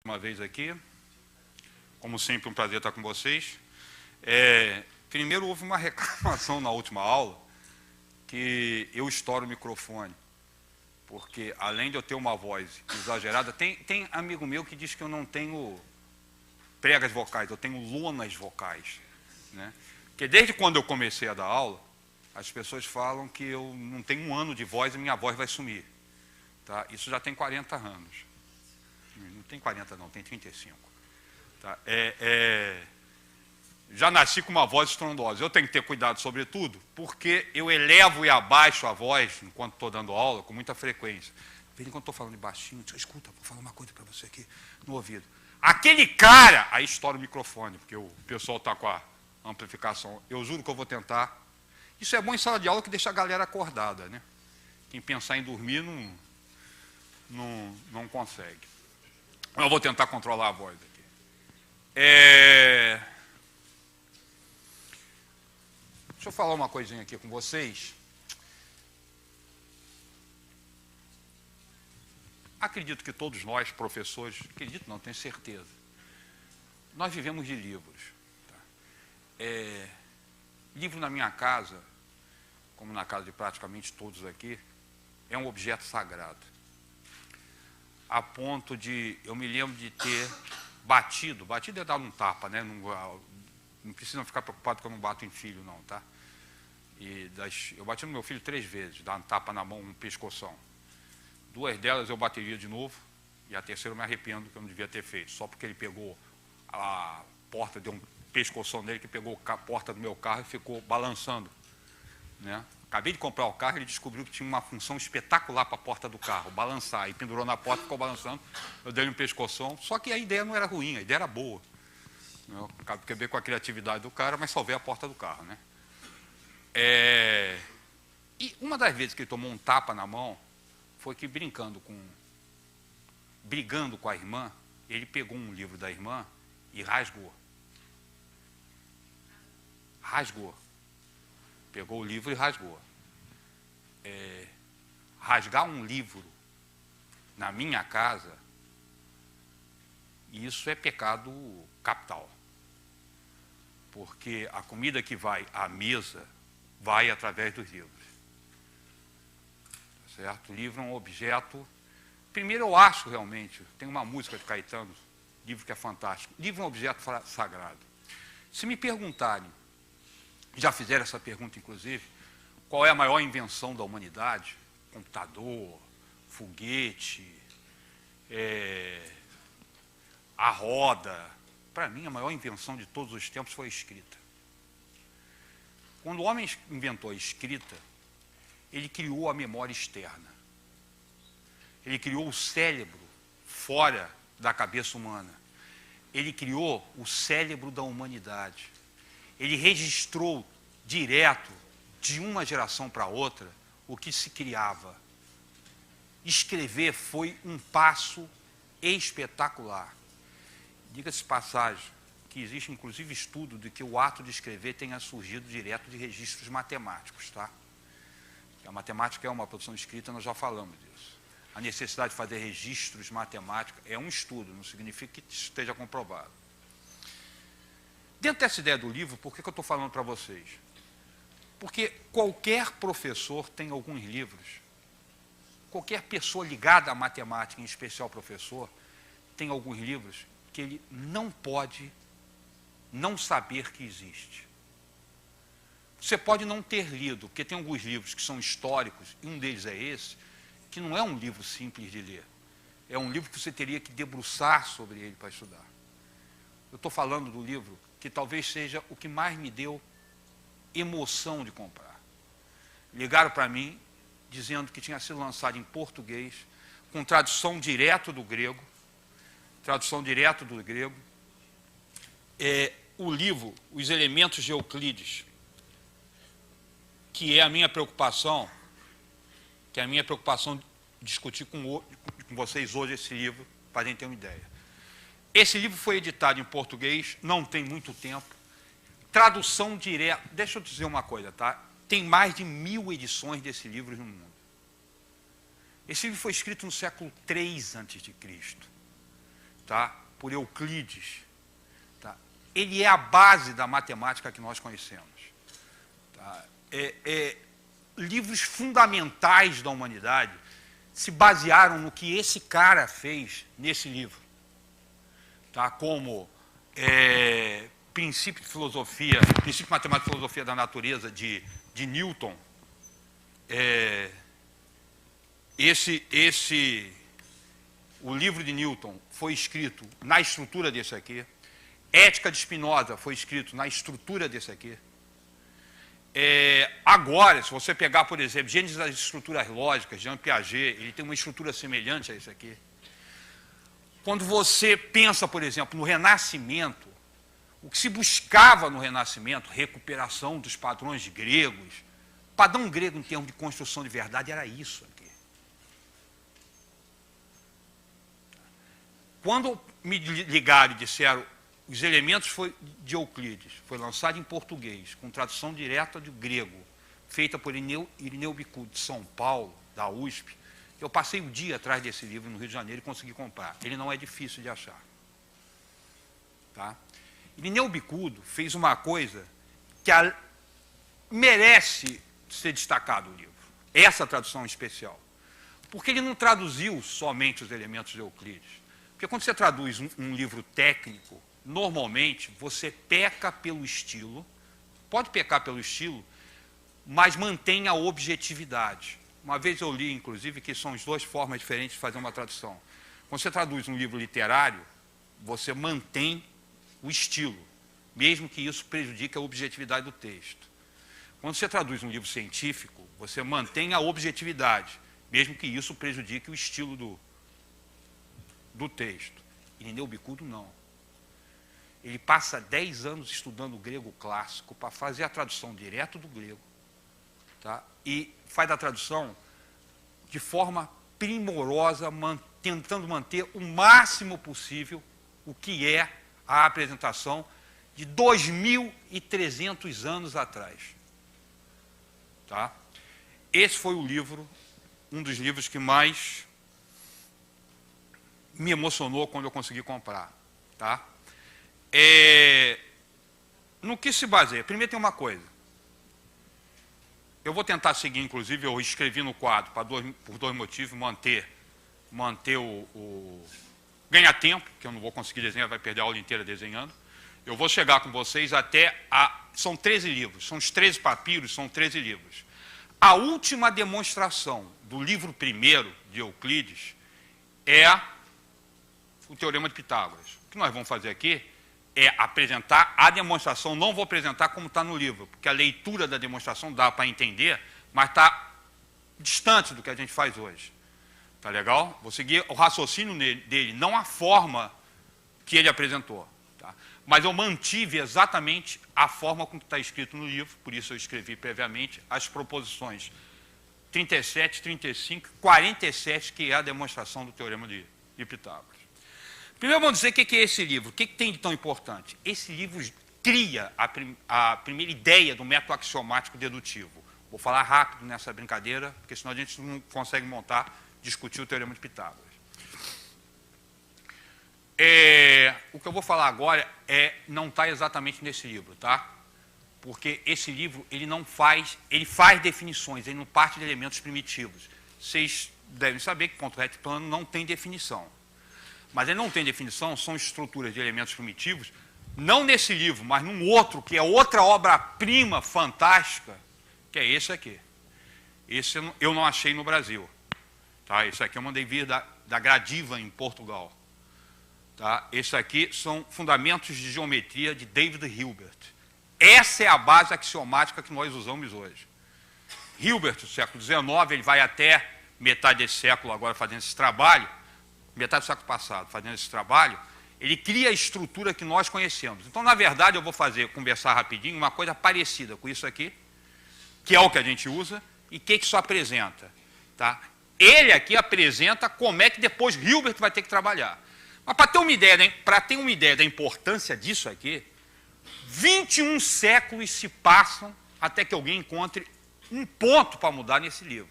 Uma vez aqui, como sempre, um prazer estar com vocês. Primeiro, houve uma reclamação na última aula que eu estouro o microfone, porque além de eu ter uma voz exagerada, tem amigo meu que diz que eu não tenho pregas vocais, eu tenho lonas vocais, né? Porque desde quando eu comecei a dar aula, as pessoas falam que eu não tenho um ano de voz e minha voz vai sumir. Tá? Isso já tem 40 anos. Não tem 40 não, tem 35. Tá? Já nasci com uma voz estrondosa. Eu tenho que ter cuidado, sobretudo, porque eu elevo e abaixo a voz, enquanto estou dando aula, com muita frequência. Quando estou falando de baixinho, escuta, vou falar uma coisa para você aqui no ouvido. Aquele cara, aí estoura o microfone, porque o pessoal está com a amplificação. Eu juro que eu vou tentar. Isso é bom em sala de aula, que deixa a galera acordada, né? Quem pensar em dormir não consegue. Eu vou tentar controlar a voz aqui. Deixa eu falar uma coisinha aqui com vocês. Acredito que todos nós, professores, acredito não, tenho certeza, nós vivemos de livros. Tá? Livro na minha casa, como na casa de praticamente todos aqui, é um objeto sagrado. A ponto de, eu me lembro de ter batido é dar um tapa, né? Não precisa ficar preocupado que eu não bato em filho, não, tá? Eu bati no meu filho 3 vezes, dar um tapa na mão, um pescoção. 2 delas eu bateria de novo, e a terceira eu me arrependo, que eu não devia ter feito, só porque ele pegou a porta, deu um pescoção nele, que pegou a porta do meu carro e ficou balançando, né? Acabei de comprar o carro, ele descobriu que tinha uma função espetacular para a porta do carro, balançar. E pendurou na porta, ficou balançando. Eu dei um pescoção, só que a ideia não era ruim, a ideia era boa. Eu quebrei com a criatividade do cara, mas salvei a porta do carro, né? E uma das vezes que ele tomou um tapa na mão, foi que brigando com a irmã, ele pegou um livro da irmã e rasgou. Pegou o livro e rasgou. Rasgar um livro na minha casa, isso é pecado capital. Porque a comida que vai à mesa vai através dos livros. Tá certo? O livro é um objeto... Primeiro, eu acho realmente, tem uma música de Caetano, livro que é fantástico. Livro é um objeto sagrado. Se me perguntarem, já fizeram essa pergunta, inclusive, qual é a maior invenção da humanidade? Computador, foguete, a roda. Para mim, a maior invenção de todos os tempos foi a escrita. Quando o homem inventou a escrita, ele criou a memória externa. Ele criou o cérebro fora da cabeça humana. Ele criou o cérebro da humanidade. Ele registrou direto, de uma geração para outra, o que se criava. Escrever foi um passo espetacular. Diga-se passagem, que existe inclusive estudo de que o ato de escrever tenha surgido direto de registros matemáticos, tá? A matemática é uma produção escrita, nós já falamos disso. A necessidade de fazer registros matemáticos é um estudo, não significa que esteja comprovado. Dentro dessa ideia do livro, por que eu estou falando para vocês? Porque qualquer professor tem alguns livros, qualquer pessoa ligada à matemática, em especial professor, tem alguns livros que ele não pode não saber que existe. Você pode não ter lido, porque tem alguns livros que são históricos, e um deles é esse, que não é um livro simples de ler. É um livro que você teria que debruçar sobre ele para estudar. Eu estou falando do livro que talvez seja o que mais me deu emoção de comprar. Ligaram para mim, dizendo que tinha sido lançado em português, com tradução direto do grego. O livro, Os Elementos de Euclides, que é a minha preocupação, discutir com vocês hoje esse livro, para a gente ter uma ideia. Esse livro foi editado em português, não tem muito tempo. Tradução direta. Deixa eu dizer uma coisa, tá? Tem mais de 1000 edições desse livro no mundo. Esse livro foi escrito no século III a.C. tá? Por Euclides, tá? Ele é a base da matemática que nós conhecemos. Tá? Livros fundamentais da humanidade se basearam no que esse cara fez nesse livro. Tá? Como princípio de filosofia, princípio de matemática e filosofia da natureza de Newton. O livro de Newton foi escrito na estrutura desse aqui. Ética de Spinoza foi escrito na estrutura desse aqui. Agora, se você pegar, por exemplo, Gênesis das estruturas lógicas, Jean Piaget, ele tem uma estrutura semelhante a esse aqui. Quando você pensa, por exemplo, no Renascimento, o que se buscava no Renascimento, recuperação dos padrões gregos, o padrão grego em termos de construção de verdade era isso aqui. Quando me ligaram e disseram os elementos de Euclides, foi lançado em português, com tradução direta do grego, feita por Irineu Bicudo, de São Paulo, da USP, eu passei o dia atrás desse livro no Rio de Janeiro e consegui comprar. Ele não é difícil de achar. Tá? Irineu Bicudo fez uma coisa que merece ser destacado no livro. Essa tradução especial. Porque ele não traduziu somente os elementos de Euclides. Porque quando você traduz um livro técnico, normalmente você peca pelo estilo, pode pecar pelo estilo, mas mantém a objetividade. Uma vez eu li, inclusive, que são as duas formas diferentes de fazer uma tradução. Quando você traduz um livro literário, você mantém o estilo, mesmo que isso prejudique a objetividade do texto. Quando você traduz um livro científico, você mantém a objetividade, mesmo que isso prejudique o estilo do texto. Irineu Bicudo, não. Ele passa 10 anos estudando grego clássico para fazer a tradução direto do grego, tá? E faz a tradução de forma primorosa, tentando manter o máximo possível o que é a apresentação de 2.300 anos atrás. Tá? Esse foi o livro, um dos livros que mais me emocionou quando eu consegui comprar. Tá? No que se baseia? Primeiro tem uma coisa. Eu vou tentar seguir, inclusive, eu escrevi no quadro, por dois motivos, manter ganhar tempo, que eu não vou conseguir desenhar, vai perder a aula inteira desenhando. Eu vou chegar com vocês são 13 livros, são os 13 papiros, são 13 livros. A última demonstração do livro primeiro de Euclides é o Teorema de Pitágoras. O que nós vamos fazer aqui é apresentar a demonstração, não vou apresentar como está no livro, porque a leitura da demonstração dá para entender, mas está distante do que a gente faz hoje. Tá legal? Vou seguir o raciocínio dele, não a forma que ele apresentou. Tá? Mas eu mantive exatamente a forma com que está escrito no livro, por isso eu escrevi previamente as proposições 37, 35, 47, que é a demonstração do Teorema de Pitágoras. Primeiro vamos dizer o que é esse livro, o que tem de tão importante? Esse livro cria a primeira ideia do método axiomático dedutivo. Vou falar rápido nessa brincadeira, porque senão a gente não consegue discutir o Teorema de Pitágoras. O que eu vou falar agora não está exatamente nesse livro, tá? Porque esse livro ele faz definições, ele não parte de elementos primitivos. Vocês devem saber que ponto reto e plano não tem definição. Mas ele não tem definição, são estruturas de elementos primitivos, não nesse livro, mas num outro, que é outra obra-prima fantástica, que é esse aqui. Esse eu não achei no Brasil. Tá? Esse aqui eu mandei vir da Gradiva, em Portugal. Tá? Esse aqui são Fundamentos de Geometria, de David Hilbert. Essa é a base axiomática que nós usamos hoje. Hilbert, do século XIX, ele vai até metade desse século agora fazendo esse trabalho, metade do século passado fazendo esse trabalho, ele cria a estrutura que nós conhecemos. Então, na verdade, eu vou conversar rapidinho, uma coisa parecida com isso aqui, que é o que a gente usa, e o que isso apresenta. Tá? Ele aqui apresenta como é que depois Hilbert vai ter que trabalhar. Mas para ter uma ideia da importância disso aqui, 21 séculos se passam até que alguém encontre um ponto para mudar nesse livro.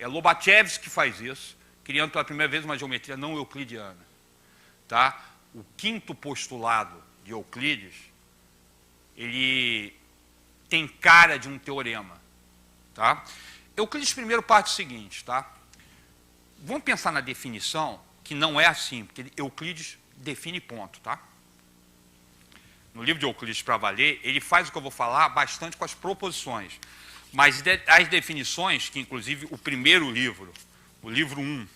É Lobachevsky que faz isso, criando pela primeira vez uma geometria não euclidiana. tá? O quinto postulado de Euclides, ele tem cara de um teorema, tá? Euclides primeiro parte do seguinte, tá? Vamos pensar na definição, que não é assim, porque Euclides define ponto, tá? No livro de Euclides para valer, ele faz o que eu vou falar bastante com as proposições. Mas as definições, que inclusive o primeiro livro, o livro 1,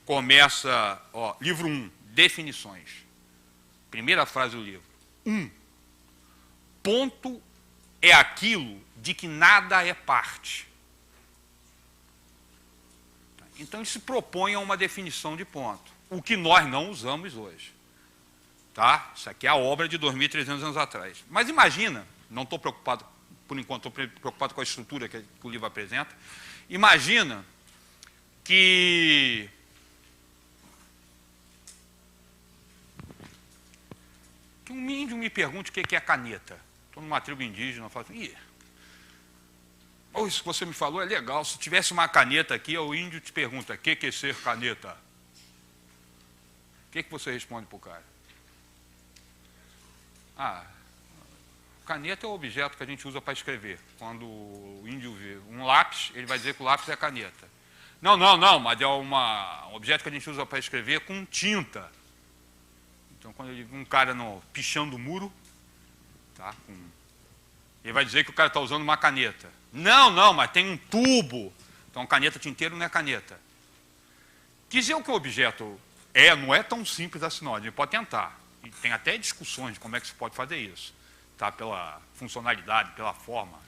começa, ó, livro 1, definições. Primeira frase do livro. 1. Ponto é aquilo de que nada é parte. Então ele se propõe a uma definição de ponto, o que nós não usamos hoje. Tá? Isso aqui é a obra de 2.300 anos atrás. Mas imagina, não estou preocupado, por enquanto, estou preocupado com a estrutura que o livro apresenta. Imagina que um índio me pergunte o que é caneta. Estou numa tribo indígena, eu falo assim, isso que você me falou é legal, se tivesse uma caneta aqui, o índio te pergunta, o que é ser caneta? O que você responde para o cara? Caneta é o objeto que a gente usa para escrever. Quando o índio vê um lápis, ele vai dizer que o lápis é caneta. Não, mas é um objeto que a gente usa para escrever com tinta. Então, quando ele vê um cara pichando o muro, tá, ele vai dizer que o cara está usando uma caneta. Não, mas tem um tubo. Então, caneta tinteiro não é caneta. Dizer o que o objeto não é tão simples assim, não. A gente pode tentar. E tem até discussões de como é que se pode fazer isso. Tá? Pela funcionalidade, pela forma.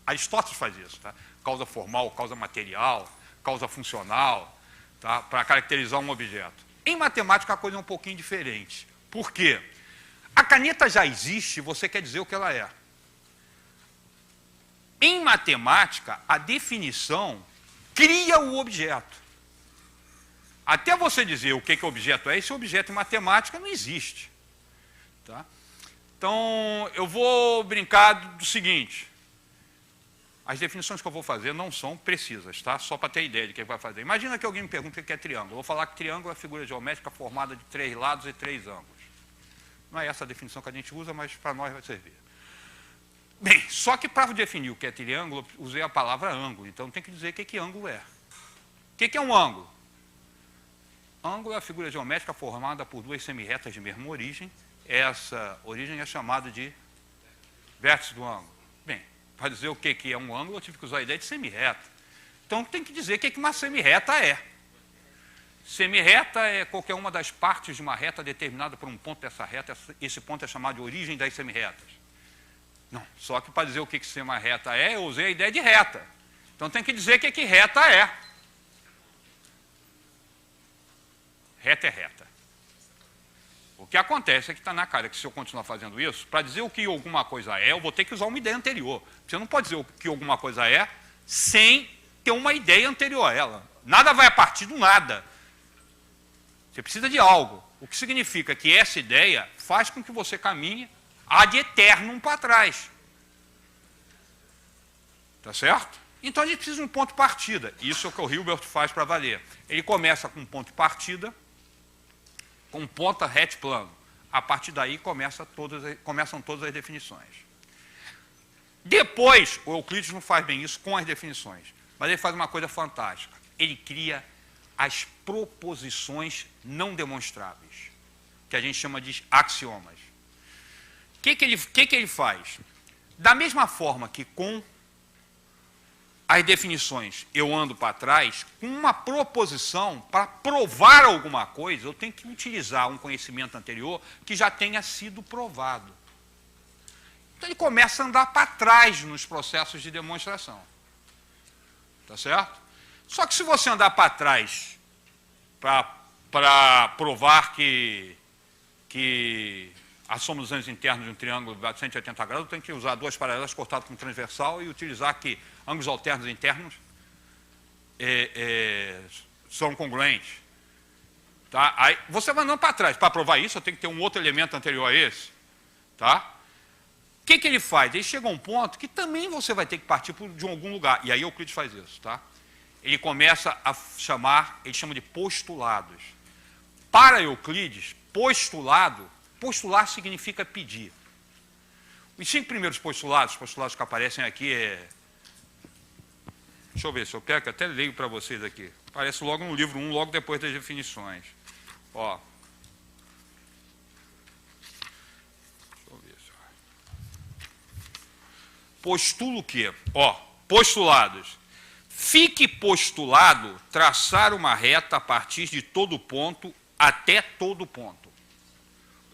Aristóteles faz isso. Tá? Causa formal, causa material, causa funcional, tá? Para caracterizar um objeto. Em matemática, a coisa é um pouquinho diferente. Por quê? A caneta já existe, você quer dizer o que ela é. Em matemática, a definição cria o objeto. Até você dizer o que o objeto é, esse objeto em matemática não existe. Tá? Então, eu vou brincar do seguinte. As definições que eu vou fazer não são precisas, tá? Só para ter ideia de o que vai fazer. Imagina que alguém me pergunta o que é triângulo. Eu vou falar que triângulo é a figura geométrica formada de 3 lados e 3 ângulos. Não é essa a definição que a gente usa, mas para nós vai servir. Bem, só que para definir o que é triângulo, eu usei a palavra ângulo. Então, tem que dizer o que ângulo é. O que é um ângulo? Ângulo é a figura geométrica formada por 2 semirretas de mesma origem. Essa origem é chamada de vértice do ângulo. Bem, para dizer o que é um ângulo, eu tive que usar a ideia de semirreta. Então, tem que dizer o que uma semirreta é. Semirreta é qualquer uma das partes de uma reta determinada por um ponto dessa reta. Esse ponto é chamado de origem das semirretas. Não, só que para dizer o que semirreta é, eu usei a ideia de reta. Então, tem que dizer o que reta é. Reta é reta. O que acontece é que está na cara que se eu continuar fazendo isso, para dizer o que alguma coisa é, eu vou ter que usar uma ideia anterior. Você não pode dizer o que alguma coisa é sem ter uma ideia anterior a ela. Nada vai a partir do nada. Você precisa de algo. O que significa que essa ideia faz com que você caminhe ad eternum para trás. Tá certo? Então a gente precisa de um ponto de partida. Isso é o que o Hilbert faz para valer. Ele começa com um ponto de partida, com ponta rete plano. A partir daí começam todas as definições. Depois, o Euclides não faz bem isso com as definições, mas ele faz uma coisa fantástica. Ele cria as proposições não demonstráveis, que a gente chama de axiomas. O que ele faz? Da mesma forma que com as definições eu ando para trás, com uma proposição, para provar alguma coisa, eu tenho que utilizar um conhecimento anterior que já tenha sido provado. Então ele começa a andar para trás nos processos de demonstração. Tá certo? Só que se você andar para trás para provar que a soma dos ângulos internos de um triângulo de 180 graus, eu tenho que usar 2 paralelas cortadas com transversal e utilizar que ângulos alternos internos são congruentes. Tá? Aí você vai andando para trás. Para provar isso, eu tenho que ter um outro elemento anterior a esse. Tá? O que ele faz? Ele chega a um ponto que também você vai ter que partir de algum lugar. E aí Euclides faz isso. Tá? Ele começa a chamar, ele chama de postulados. Para Euclides, postulado, postular significa pedir. Os 5 primeiros postulados, os postulados que aparecem aqui deixa eu ver se eu pego, até leio para vocês aqui. Aparece logo no livro 1, logo depois das definições. Ó. Deixa eu ver. Postulo o quê? Ó, postulados. Fique postulado traçar uma reta a partir de todo ponto até todo ponto.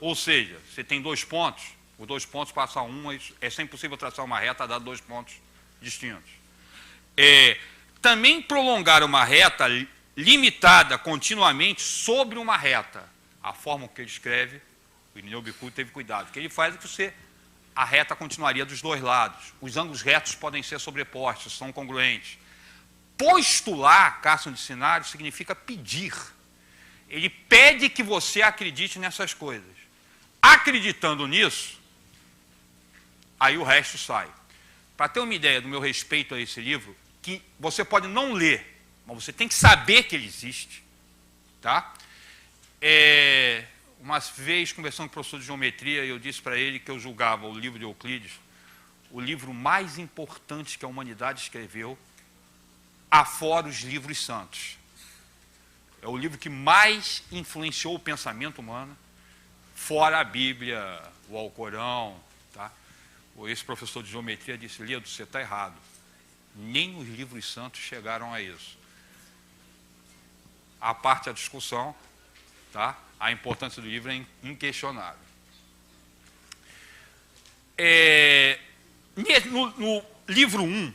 Ou seja, você tem 2 pontos, os 2 pontos passam a 1, é sempre possível traçar uma reta a dar 2 pontos distintos. Também prolongar uma reta limitada continuamente sobre uma reta. A forma que ele escreve, o Irineu Bicudo teve cuidado. O que ele faz é que a reta continuaria dos 2 lados. Os ângulos retos podem ser sobrepostos, são congruentes. Postular, Carson Dicionário, significa pedir. Ele pede que você acredite nessas coisas. Acreditando nisso, aí o resto sai. Para ter uma ideia do meu respeito a esse livro, que você pode não ler, mas você tem que saber que ele existe. Tá? Uma vez, conversando com o professor de geometria, eu disse para ele que eu julgava o livro de Euclides o livro mais importante que a humanidade escreveu, afora os livros santos. É o livro que mais influenciou o pensamento humano, fora a Bíblia, o Alcorão. Tá? Esse professor de geometria disse: Ledo, você está errado. Nem os livros santos chegaram a isso. A parte da discussão, tá? A importância do livro é inquestionável. No livro 1,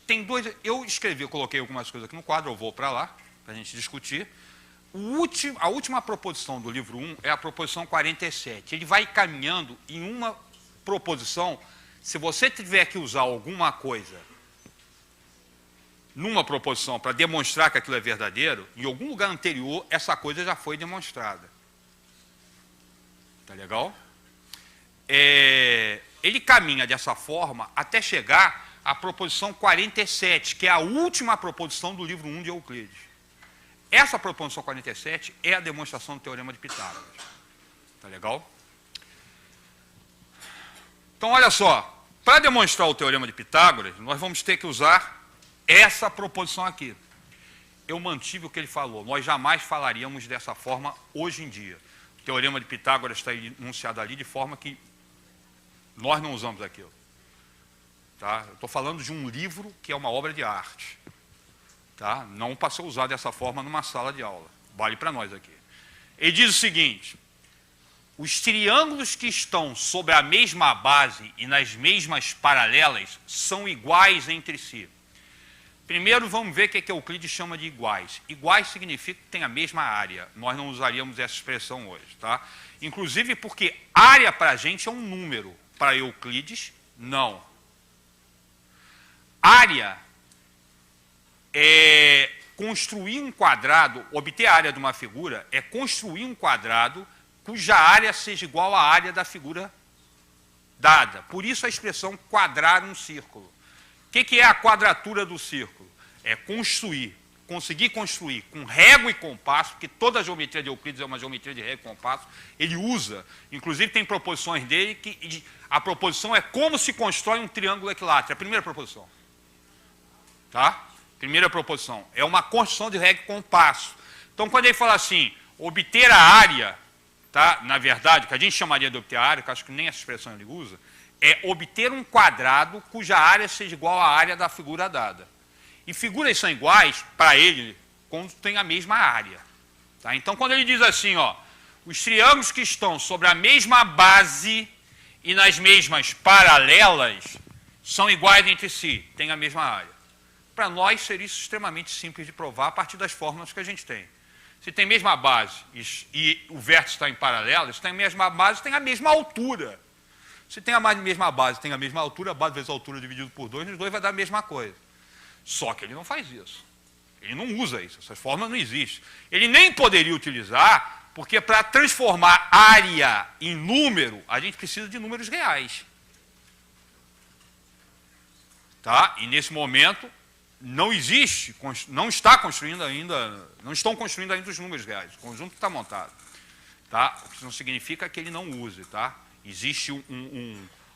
tem 2... Eu escrevi, eu coloquei algumas coisas aqui no quadro, eu vou para lá, para a gente discutir. A última proposição do livro 1 é a proposição 47. Ele vai caminhando em uma proposição. Se você tiver que usar alguma coisa numa proposição para demonstrar que aquilo é verdadeiro, em algum lugar anterior, essa coisa já foi demonstrada. Tá legal? Ele caminha dessa forma até chegar à proposição 47, que é a última proposição do livro 1 de Euclides. Essa proposição 47 é a demonstração do Teorema de Pitágoras. Tá legal? Então, olha só, para demonstrar o Teorema de Pitágoras, nós vamos ter que usar essa proposição aqui. Eu mantive o que ele falou, nós jamais falaríamos dessa forma hoje em dia. O Teorema de Pitágoras está enunciado ali de forma que nós não usamos aquilo. Tá? Eu estou falando de um livro que é uma obra de arte. Tá? Não para ser usado dessa forma numa sala de aula. Vale para nós aqui. Ele diz o seguinte: os triângulos que estão sobre a mesma base e nas mesmas paralelas são iguais entre si. Primeiro vamos ver o que Euclides chama de iguais. Iguais significa que tem a mesma área. Nós não usaríamos essa expressão hoje. Tá? Inclusive porque área para a gente é um número. Para Euclides, não. Área é construir um quadrado, obter a área de uma figura, é construir um quadrado cuja área seja igual à área da figura dada. Por isso a expressão quadrar um círculo. O que é a quadratura do círculo? É construir, conseguir construir com régua e compasso, porque toda a geometria de Euclides é uma geometria de régua e compasso. Ele usa, inclusive tem proposições dele, que a proposição é como se constrói um triângulo equilátero. É a primeira proposição. Tá? Primeira proposição. É uma construção de régua e compasso. Então, quando ele fala assim, obter a área, tá? Na verdade, que a gente chamaria de obter a área, que acho que nem essa expressão ele usa, é obter um quadrado cuja área seja igual à área da figura dada. E figuras são iguais, para ele, quando tem a mesma área. Tá? Então, quando ele diz assim, ó, os triângulos que estão sobre a mesma base e nas mesmas paralelas são iguais entre si, têm a mesma área. Para nós seria isso extremamente simples de provar a partir das fórmulas que a gente tem. Se tem a mesma base e o vértice está em paralelo, se tem a mesma base, tem a mesma altura. Se tem a mesma base, tem a mesma altura, a base vezes a altura dividido por 2, os dois vai dar a mesma coisa. Só que ele não faz isso. Ele não usa isso, essas fórmulas não existem. Ele nem poderia utilizar, porque para transformar área em número, a gente precisa de números reais. Tá? E nesse momento não existe, não está construindo ainda, não estão construindo ainda os números reais, o conjunto está montado. tá? Isso não significa que ele não use, tá? Existe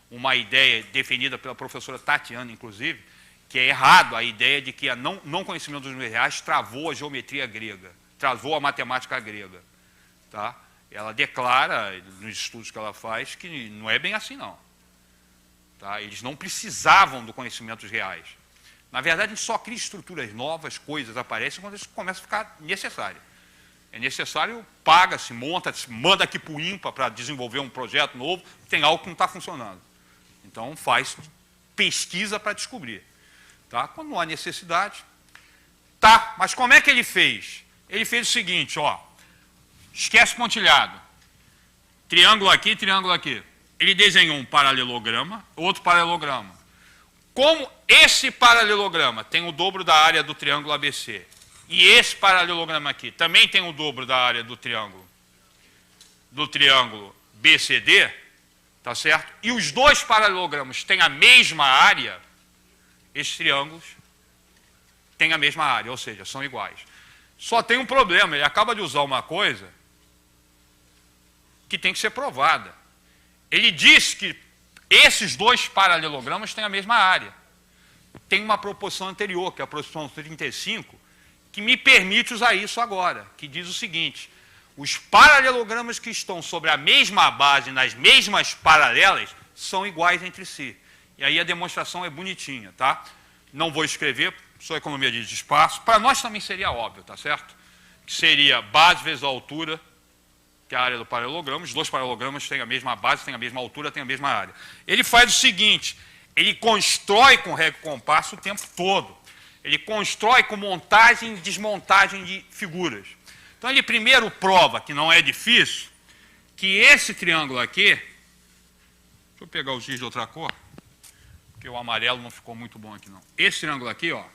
uma ideia definida pela professora Tatiana, inclusive, que é errado a ideia de que o não conhecimento dos números reais travou a geometria grega, travou a matemática grega, tá? Ela declara, nos estudos que ela faz, que não é bem assim, não. Tá? Eles não precisavam do conhecimento dos reais. Na verdade, a gente só cria estruturas novas, coisas aparecem quando isso começa a ficar necessário. É necessário, paga-se, monta-se, manda aqui para o INPA para desenvolver um projeto novo, tem algo que não está funcionando. Então, faz pesquisa para descobrir. Tá? Quando não há necessidade. Tá, mas como é que ele fez? Ele fez o seguinte, ó. Esquece pontilhado. Triângulo aqui, triângulo aqui. Ele desenhou um paralelograma, outro paralelograma. Como esse paralelograma tem o dobro da área do triângulo ABC, e esse paralelograma aqui também tem o dobro da área do triângulo BCD, tá certo? E os dois paralelogramas têm a mesma área, esses triângulos têm a mesma área, ou seja, são iguais. Só tem um problema, ele acaba de usar uma coisa que tem que ser provada. Ele diz que esses dois paralelogramas têm a mesma área. Tem uma proporção anterior, que é a proporção 35, que me permite usar isso agora, que diz o seguinte: os paralelogramas que estão sobre a mesma base, nas mesmas paralelas, são iguais entre si. E aí a demonstração é bonitinha, tá? Não vou escrever, só economia de espaço. Para nós também seria óbvio, tá certo? Que seria base vezes a altura, que é a área do paralelograma. Os dois paralelogramas têm a mesma base, têm a mesma altura, têm a mesma área. Ele faz o seguinte: ele constrói com régua e compasso o tempo todo. Ele constrói com montagem e desmontagem de figuras. Então ele primeiro prova, que não é difícil, que esse triângulo aqui... Deixa eu pegar o giz de outra cor, porque o amarelo não ficou muito bom aqui não. Esse triângulo aqui, ó.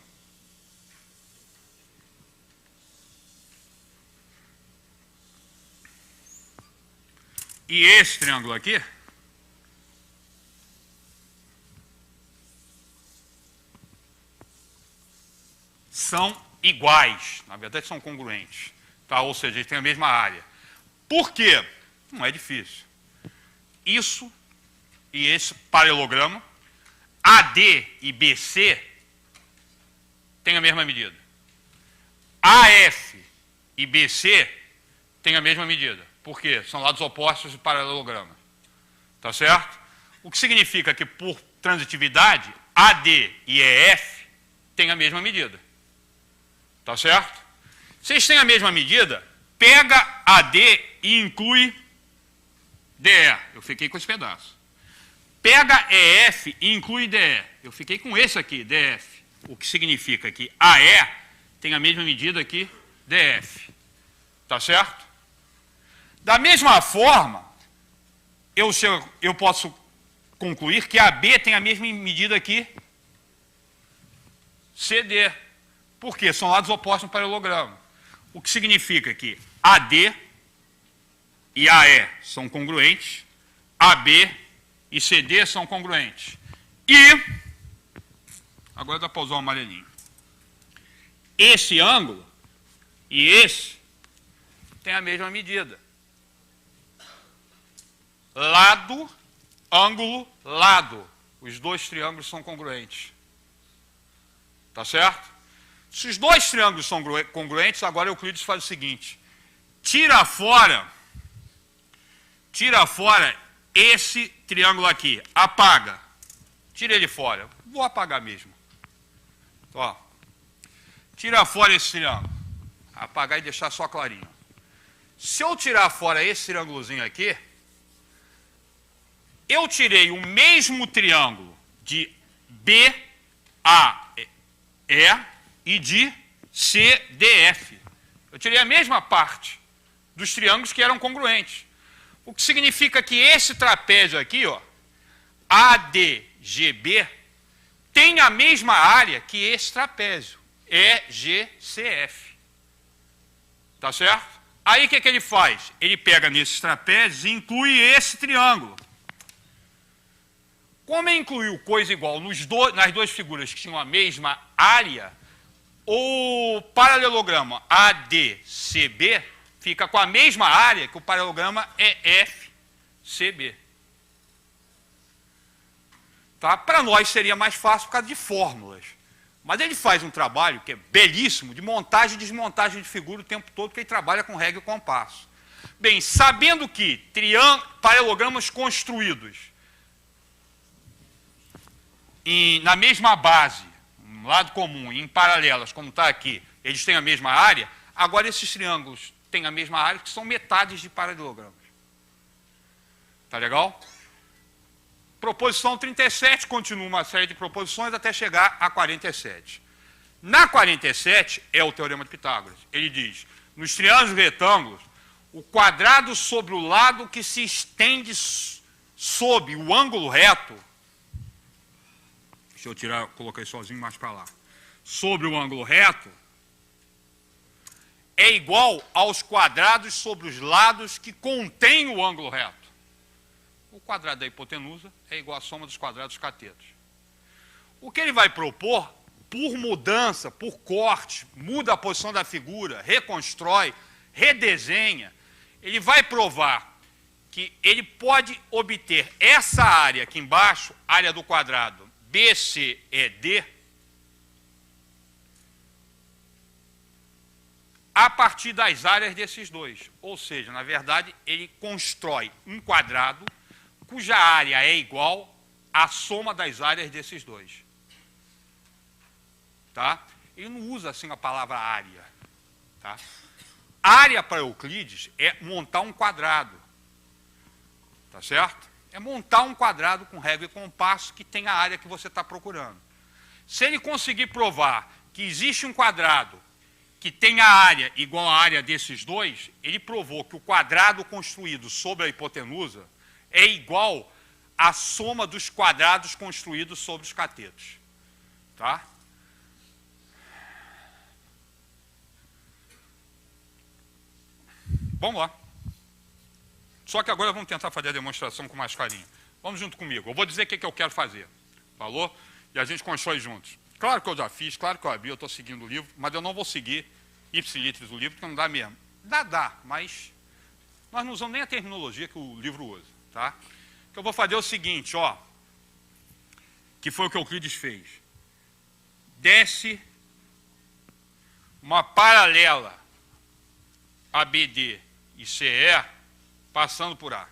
E esse triângulo aqui são iguais, na verdade são congruentes, tá? Ou seja, eles têm a mesma área. Por quê? Não é difícil. Isso e esse paralelograma, AD e BC, têm a mesma medida. AF e BC têm a mesma medida. Por quê? São lados opostos do paralelograma. Tá certo? O que significa que, por transitividade, AD e EF têm a mesma medida. Tá certo? Se eles têm a mesma medida, pega AD e inclui DE. Eu fiquei com esse pedaço. Pega EF e inclui DE. Eu fiquei com esse aqui, DF. O que significa que AE tem a mesma medida que DF. Tá certo? Da mesma forma, eu posso concluir que AB tem a mesma medida que CD. Por quê? São lados opostos no paralelograma. O que significa que AD e AE são congruentes, AB e CD são congruentes. E, agora dá para usar o amarelinho, esse ângulo e esse têm a mesma medida. Lado, ângulo, lado. Os dois triângulos são congruentes. Tá certo? Se os dois triângulos são congruentes, agora Euclides faz o seguinte: tira fora esse triângulo aqui, apaga. Tira ele fora. Vou apagar mesmo. Ó. Tira fora esse triângulo. Apagar e deixar só clarinho. Se eu tirar fora esse triângulozinho aqui, eu tirei o mesmo triângulo de BAE e de CDF. Eu tirei a mesma parte dos triângulos que eram congruentes. O que significa que esse trapézio aqui, ó, ADGB, tem a mesma área que esse trapézio, EGCF. Tá certo? Aí o que ele faz? Ele pega nesses trapézios e inclui esse triângulo. Como ele incluiu coisa igual nas duas figuras que tinham a mesma área, o paralelograma ADCB fica com a mesma área que o paralelograma EFCB. Tá? Para nós seria mais fácil por causa de fórmulas. Mas ele faz um trabalho que é belíssimo de montagem e desmontagem de figura o tempo todo, porque ele trabalha com régua e compasso. Bem, sabendo que paralelogramas construídos na mesma base, um lado comum, em paralelas, como está aqui, eles têm a mesma área, agora esses triângulos têm a mesma área, que são metades de paralelogramas. Tá legal? Proposição 37, continua uma série de proposições até chegar a 47. Na 47 é o teorema de Pitágoras. Ele diz, nos triângulos retângulos, o quadrado sobre o lado que se estende sob o ângulo reto, deixa eu colocar isso sozinho mais para lá, sobre o ângulo reto, é igual aos quadrados sobre os lados que contêm o ângulo reto. O quadrado da hipotenusa é igual à soma dos quadrados dos catetos. O que ele vai propor, por mudança, por corte, muda a posição da figura, reconstrói, redesenha, ele vai provar que ele pode obter essa área aqui embaixo, área do quadrado BCED, a partir das áreas desses dois. Ou seja, na verdade, ele constrói um quadrado cuja área é igual à soma das áreas desses dois. Tá? Ele não usa assim a palavra área. Tá? Área para Euclides é montar um quadrado. Tá certo? É montar um quadrado com régua e compasso que tem a área que você está procurando. Se ele conseguir provar que existe um quadrado que tem a área igual à área desses dois, ele provou que o quadrado construído sobre a hipotenusa é igual à soma dos quadrados construídos sobre os catetos. Tá? Vamos lá. Só que agora vamos tentar fazer a demonstração com mais carinho. Vamos junto comigo. Eu vou dizer o que eu quero fazer. Falou? E a gente constrói juntos. Claro que eu já fiz, claro que eu abri, eu estou seguindo o livro, mas eu não vou seguir ipsilitris o livro, porque não dá mesmo. Dá, mas nós não usamos nem a terminologia que o livro usa. Tá? O que eu vou fazer é o seguinte, ó, que foi o que Euclides fez. Desce uma paralela ABD e CE passando por A.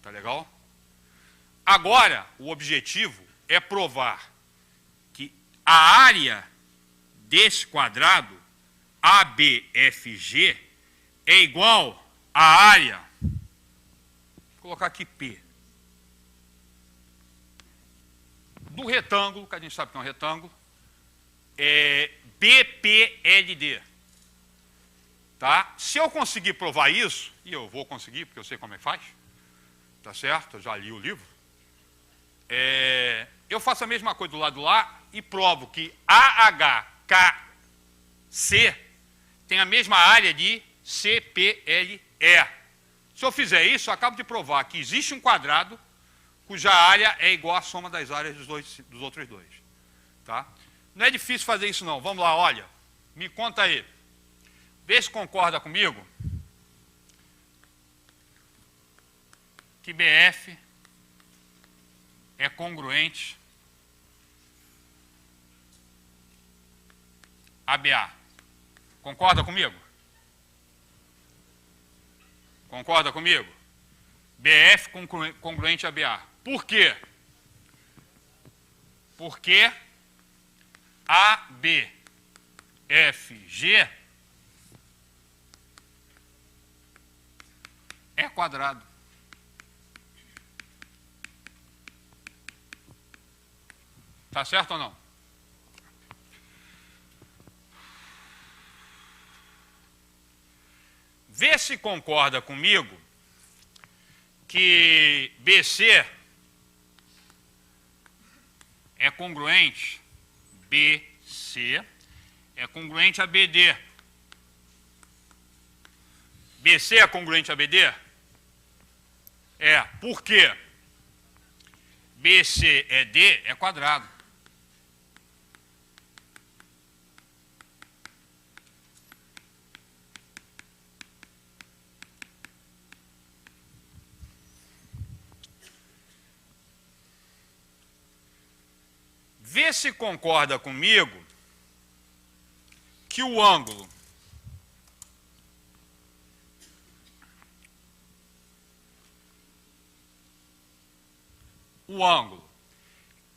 Tá legal? Agora, o objetivo é provar que a área desse quadrado ABFG é igual à área, vou colocar aqui P, do retângulo, que a gente sabe que é um retângulo, é BPLD. Tá? Se eu conseguir provar isso, e eu vou conseguir, porque eu sei como é que faz, tá certo? Eu já li o livro. Eu faço a mesma coisa do lado lá e provo que AHKC tem a mesma área de CPLE. Se eu fizer isso, eu acabo de provar que existe um quadrado cuja área é igual à soma das áreas dos outros dois. Tá? Não é difícil fazer isso não. Vamos lá, olha. Me conta aí. Vê se concorda comigo que BF é congruente a BA. Concorda comigo? Concorda comigo? BF congruente a BA. Por quê? Porque ABFG é quadrado. Tá certo ou não? Vê se concorda comigo que BC é congruente, BC é congruente a BD. BC é congruente a BD? É. Por quê? BCED é quadrado. Vê se concorda comigo que o ângulo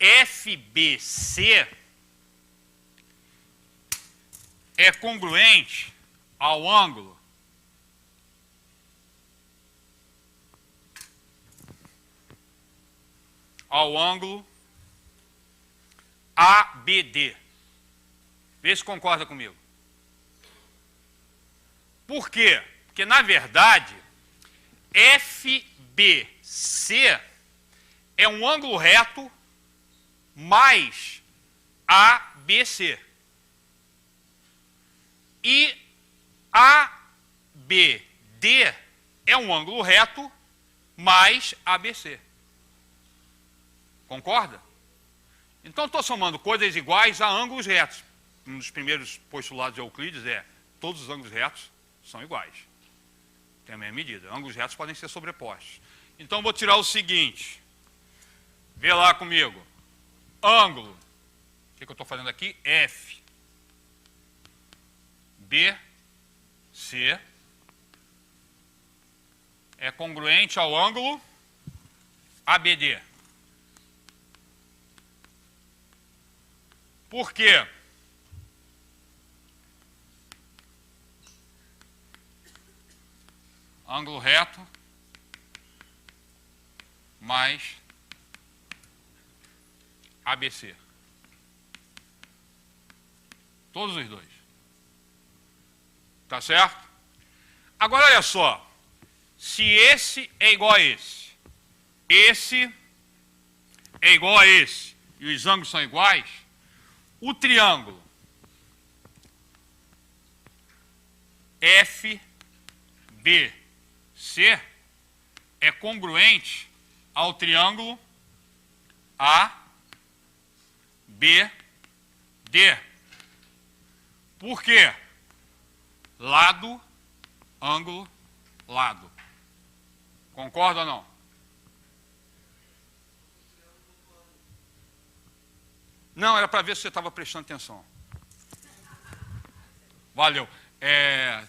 FBC é congruente ao ângulo ABD. Vê se concorda comigo. Por quê? Porque, na verdade, FBC é um ângulo reto mais ABC. E ABD é um ângulo reto mais ABC. Concorda? Então, estou somando coisas iguais a ângulos retos. Um dos primeiros postulados de Euclides é todos os ângulos retos são iguais. Tem a mesma medida. Ângulos retos podem ser sobrepostos. Então, vou tirar o seguinte. Vê lá comigo. Ângulo. O que eu estou fazendo aqui? F. B. C. É congruente ao ângulo ABD. Por quê? Ângulo reto mais ABC. Todos os dois. Tá certo? Agora, olha só. Se esse é igual a esse é igual a esse, e os ângulos são iguais, o triângulo FBC é congruente ao triângulo ABD. Por quê? Lado, ângulo, lado. Concorda ou não? Não, era para ver se você estava prestando atenção. Valeu.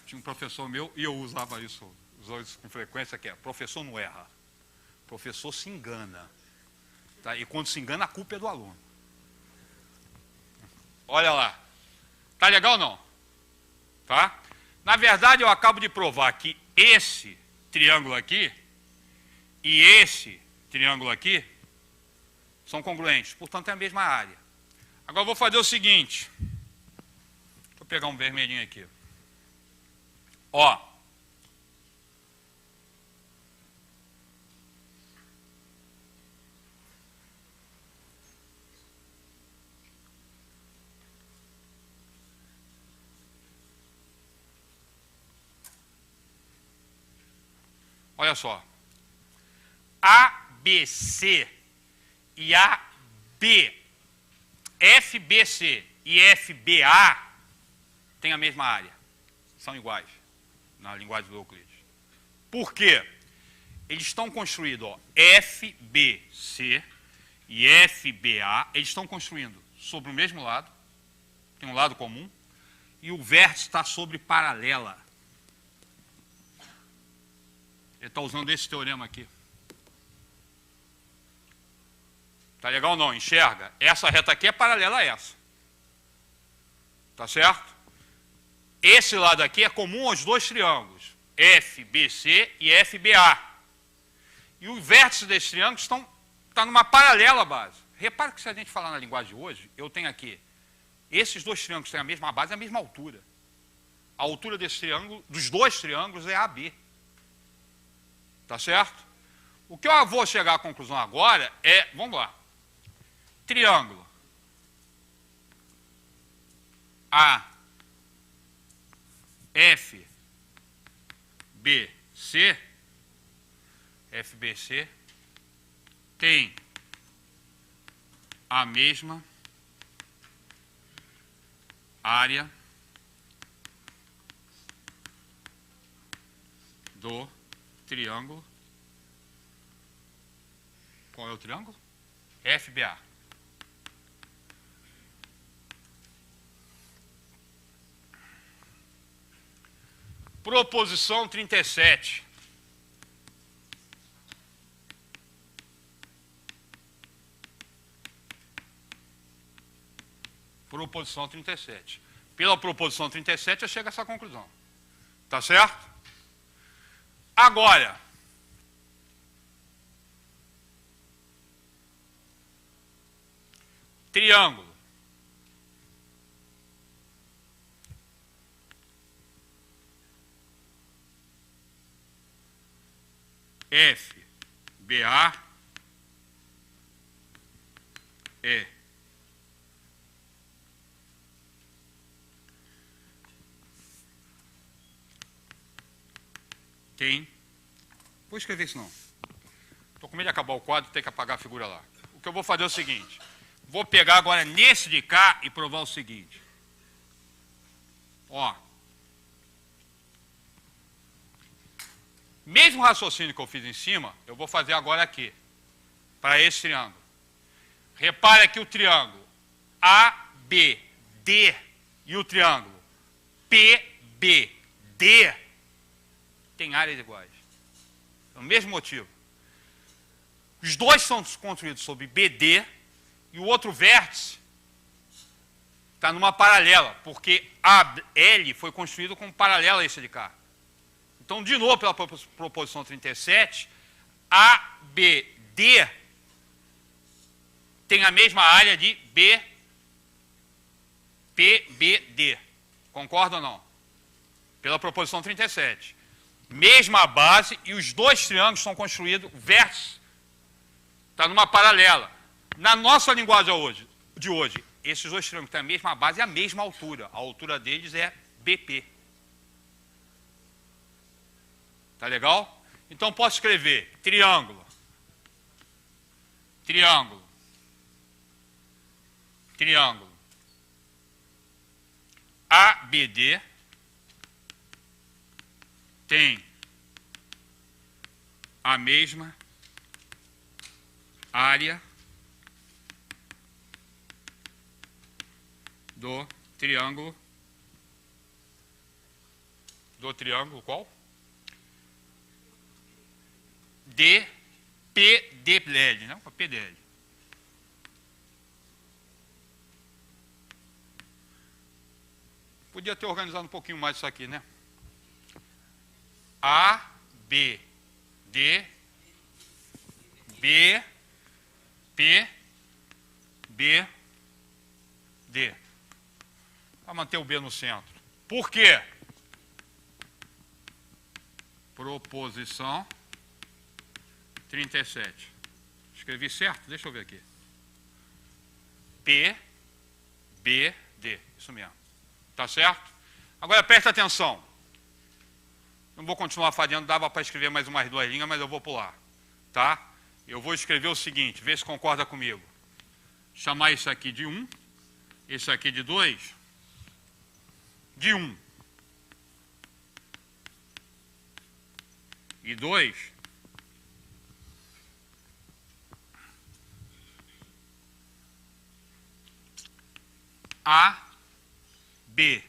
Tinha um professor meu, e eu usava isso com frequência, que é, professor não erra. Professor se engana. Tá? E quando se engana, a culpa é do aluno. Olha lá. Tá legal ou não? Tá? Na verdade, eu acabo de provar que esse triângulo aqui e esse triângulo aqui são congruentes, portanto é a mesma área. Agora eu vou fazer o seguinte. Vou pegar um vermelhinho aqui. Ó. Olha só. ABC e FBC e FBA têm a mesma área. São iguais na linguagem do Euclides. Por quê? Eles estão construídos, ó, FBC e FBA, eles estão construindo sobre o mesmo lado, tem um lado comum, e o vértice está sobre paralela. Ele está usando esse teorema aqui. Tá legal ou não? Enxerga? Essa reta aqui é paralela a essa. Tá certo? Esse lado aqui é comum aos dois triângulos, FBC e FBA. E o vértice desses triângulos está numa paralela base. Repara que se a gente falar na linguagem de hoje, eu tenho aqui, esses dois triângulos têm a mesma base, a mesma altura. A altura desse triângulo, dos dois triângulos é AB. Tá certo? O que eu vou chegar à conclusão agora é, vamos lá, triângulo FBC tem a mesma área do triângulo. Qual é o triângulo? FBA. Proposição 37. Proposição 37. Pela proposição 37, eu chego a essa conclusão. Tá certo? Agora, triângulo. FBA tem. Vou escrever isso não. Estou com medo de acabar o quadro e ter que apagar a figura lá. O que eu vou fazer é o seguinte. Vou pegar agora nesse de cá e provar o seguinte. Ó. Mesmo raciocínio que eu fiz em cima, eu vou fazer agora aqui. Para esse triângulo. Repare que o triângulo ABD e o triângulo PBD têm áreas iguais. É o mesmo motivo. Os dois são construídos sobre BD e o outro vértice está numa paralela, porque AL foi construído como paralela a esse de cá. Então, de novo, pela proposição 37, ABD tem a mesma área de PBD. Concorda ou não? Pela proposição 37. Mesma base e os dois triângulos são construídos vértice. Está numa paralela. Na nossa linguagem de hoje, esses dois triângulos têm a mesma base e a mesma altura. A altura deles é BP. Tá legal? Então posso escrever triângulo, triângulo, triângulo ABD tem a mesma área do triângulo qual? PDL, não? PDL. Podia ter organizado um pouquinho mais isso aqui, né? A, B, D, B, P, B, D. Para manter o B no centro. Por quê? Proposição 37. Escrevi certo? Deixa eu ver aqui. P, B, D. Isso mesmo. Tá certo? Agora presta atenção. Não vou continuar fazendo, dava para escrever mais umas duas linhas, mas eu vou pular. Tá? Eu vou escrever o seguinte, vê se concorda comigo. Chamar isso aqui de 1, esse aqui de 2, de 1. E 2. A, B,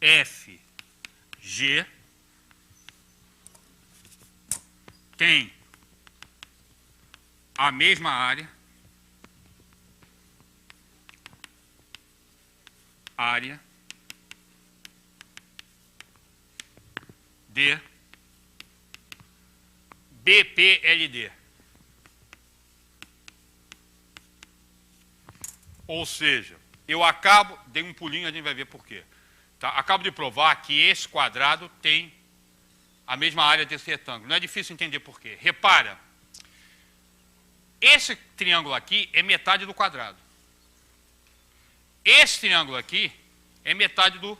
F, G tem a mesma área, de BPLD. Ou seja, eu dei um pulinho, a gente vai ver por quê. Tá? Acabo de provar que esse quadrado tem a mesma área desse retângulo. Não é difícil entender por quê. Repara, esse triângulo aqui é metade do quadrado. Esse triângulo aqui é metade do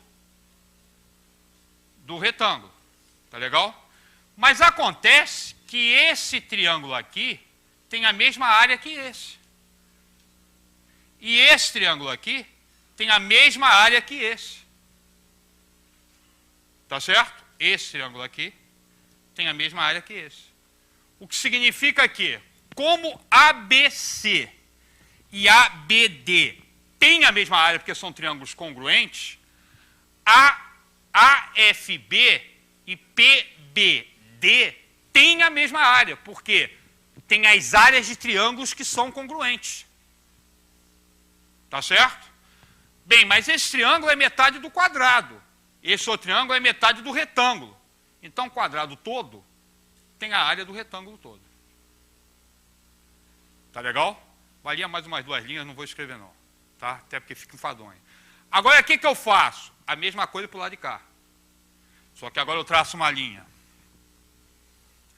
retângulo. Tá legal? Mas acontece que esse triângulo aqui tem a mesma área que esse. E esse triângulo aqui tem a mesma área que esse. Tá certo? Esse triângulo aqui tem a mesma área que esse. O que significa que, como ABC e ABD têm a mesma área, porque são triângulos congruentes, AFB e PBD têm a mesma área, porque tem as áreas de triângulos que são congruentes. Tá certo? Bem, mas esse triângulo é metade do quadrado. Esse outro triângulo é metade do retângulo. Então, o quadrado todo tem a área do retângulo todo. Tá legal? Valia mais umas 2 linhas, não vou escrever não. Tá? Até porque fica enfadonho. Agora, o que eu faço? A mesma coisa para o lado de cá. Só que agora eu traço uma linha.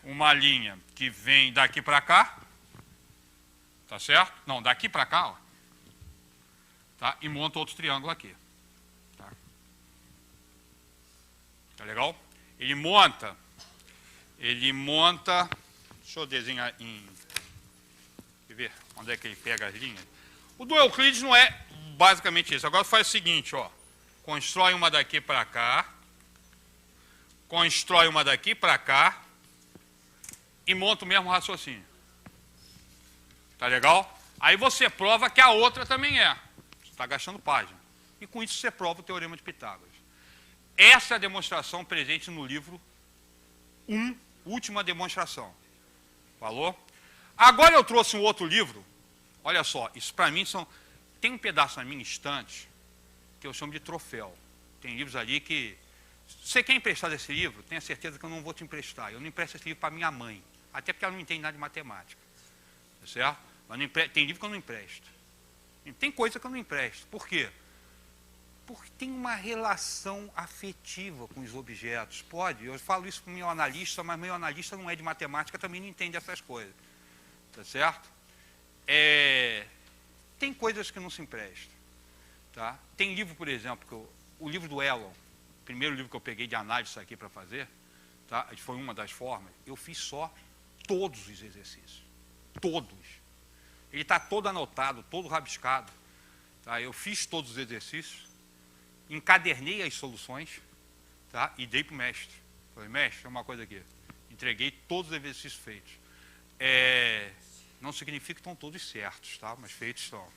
Uma linha que vem daqui para cá. Tá certo? Não, daqui para cá, ó. Tá? E monto outro triângulo aqui. Tá? Tá legal? Ele monta, deixa eu desenhar em, quer ver onde é que ele pega as linhas? O do Euclides não é basicamente isso. Agora faz o seguinte, ó, constrói uma daqui para cá, constrói uma daqui para cá e monta o mesmo raciocínio. Tá legal? Aí você prova que a outra também é. Você está gastando página. E com isso você prova o Teorema de Pitágoras. Essa é a demonstração presente no livro 1, Última Demonstração. Falou? Agora eu trouxe um outro livro. Olha só, isso para mim são... Tem um pedaço na minha estante que eu chamo de troféu. Tem livros ali que... Se você quer emprestar esse livro, tenha certeza que eu não vou te emprestar. Eu não empresto esse livro para minha mãe. Até porque ela não entende nada de matemática. Tá certo? Mas tem livro que eu não empresto. E tem coisa que eu não empresto. Por quê? Porque tem uma relação afetiva com os objetos. Pode, eu falo isso para o meu analista, mas meu analista não é de matemática, também não entende essas coisas. Tá certo? Tem coisas que não se emprestam. Tá? Tem livro, por exemplo, o livro do Elon, o primeiro livro que eu peguei de análise aqui para fazer, tá? Foi uma das formas, eu fiz só todos os exercícios. Todos. Ele está todo anotado, todo rabiscado. Tá? Eu fiz todos os exercícios, encadernei as soluções, tá? E dei para o mestre. Falei, mestre, é uma coisa aqui. Entreguei todos os exercícios feitos. Não significa que estão todos certos, tá? Mas feitos estão.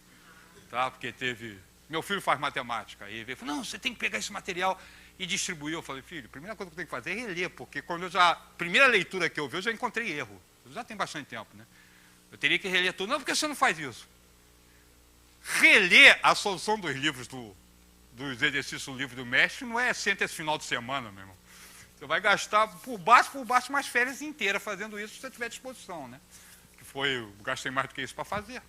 Tá? Porque teve... Meu filho faz matemática. Aí ele falou, não, você tem que pegar esse material e distribuir. Eu falei, filho, a primeira coisa que eu tenho que fazer é reler, porque quando primeira leitura que eu vi, eu já encontrei erro. Já tem bastante tempo, né? Eu teria que reler tudo. Não, porque você não faz isso? Reler a solução dos livros dos exercícios do livro do mestre não é sempre esse final de semana, meu irmão. Você vai gastar por baixo, umas férias inteiras fazendo isso, se você tiver disposição, né? Eu gastei mais do que isso para fazer.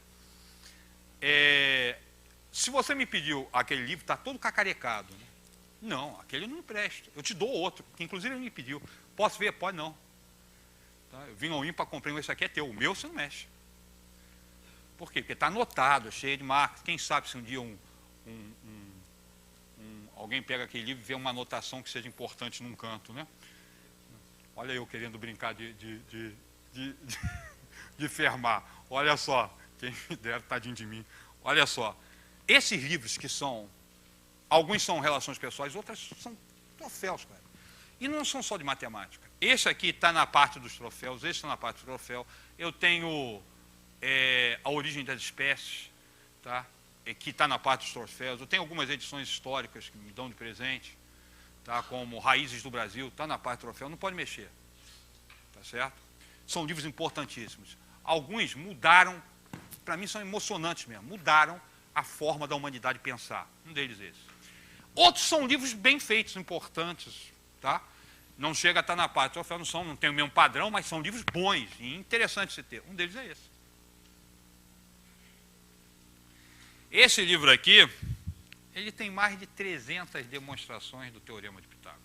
Se você me pediu aquele livro, está todo cacarecado. Né? Não, aquele eu não empresto. Eu te dou outro, que inclusive ele me pediu. Posso ver? Pode não. Tá? Eu vim ao IMPA, comprei esse aqui é teu. O meu você não mexe. Por quê? Porque está anotado, cheio de marcas. Quem sabe se um dia alguém pega aquele livro e vê uma anotação que seja importante num canto, né? Olha eu querendo brincar de Fermat. Olha só, quem me dera, tadinho de mim. Olha só, esses livros que são, alguns são relações pessoais, outras são troféus, cara. E não são só de matemática. Esse aqui está na parte dos troféus, esse está na parte do troféu. Eu tenho a origem das espécies, tá? Que está na parte dos troféus. Eu tenho algumas edições históricas que me dão de presente, tá? Como Raízes do Brasil, está na parte do troféu, não pode mexer. Tá certo? São livros importantíssimos. Alguns mudaram, para mim são emocionantes mesmo, mudaram a forma da humanidade pensar. Um deles esse. Outros são livros bem feitos, importantes, tá? Não chega a estar na parte do troféu, não tem o mesmo padrão, mas são livros bons e interessantes de ter. Um deles é esse. Esse livro aqui, ele tem mais de 300 demonstrações do Teorema de Pitágoras.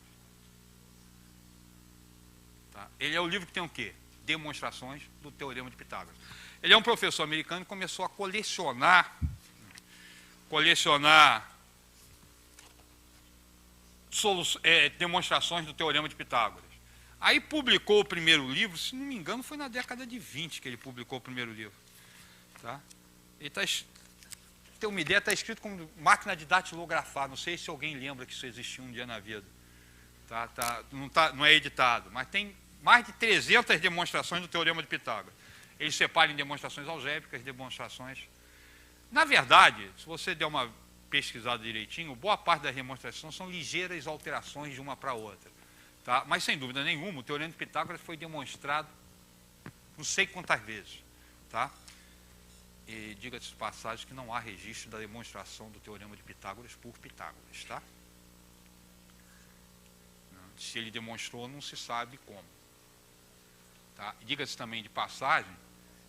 Tá? Ele é o livro que tem o quê? Demonstrações do Teorema de Pitágoras. Ele é um professor americano que começou a colecionar demonstrações do Teorema de Pitágoras. Aí publicou o primeiro livro, se não me engano, foi na década de 20 que ele publicou o primeiro livro. Tá? Ele está... Ter uma ideia, está escrito como máquina de datilografar. Não sei se alguém lembra que isso existia um dia na vida. Não é editado, mas tem mais de 300 demonstrações do Teorema de Pitágoras. Ele separa em demonstrações algébricas, demonstrações... Na verdade, se você der uma pesquisado direitinho, boa parte das demonstrações são ligeiras alterações de uma para outra. Tá? Mas, sem dúvida nenhuma, o Teorema de Pitágoras foi demonstrado não sei quantas vezes. Tá? E diga-se de passagem que não há registro da demonstração do Teorema de Pitágoras por Pitágoras. Tá? Se ele demonstrou, não se sabe como. Tá? Diga-se também de passagem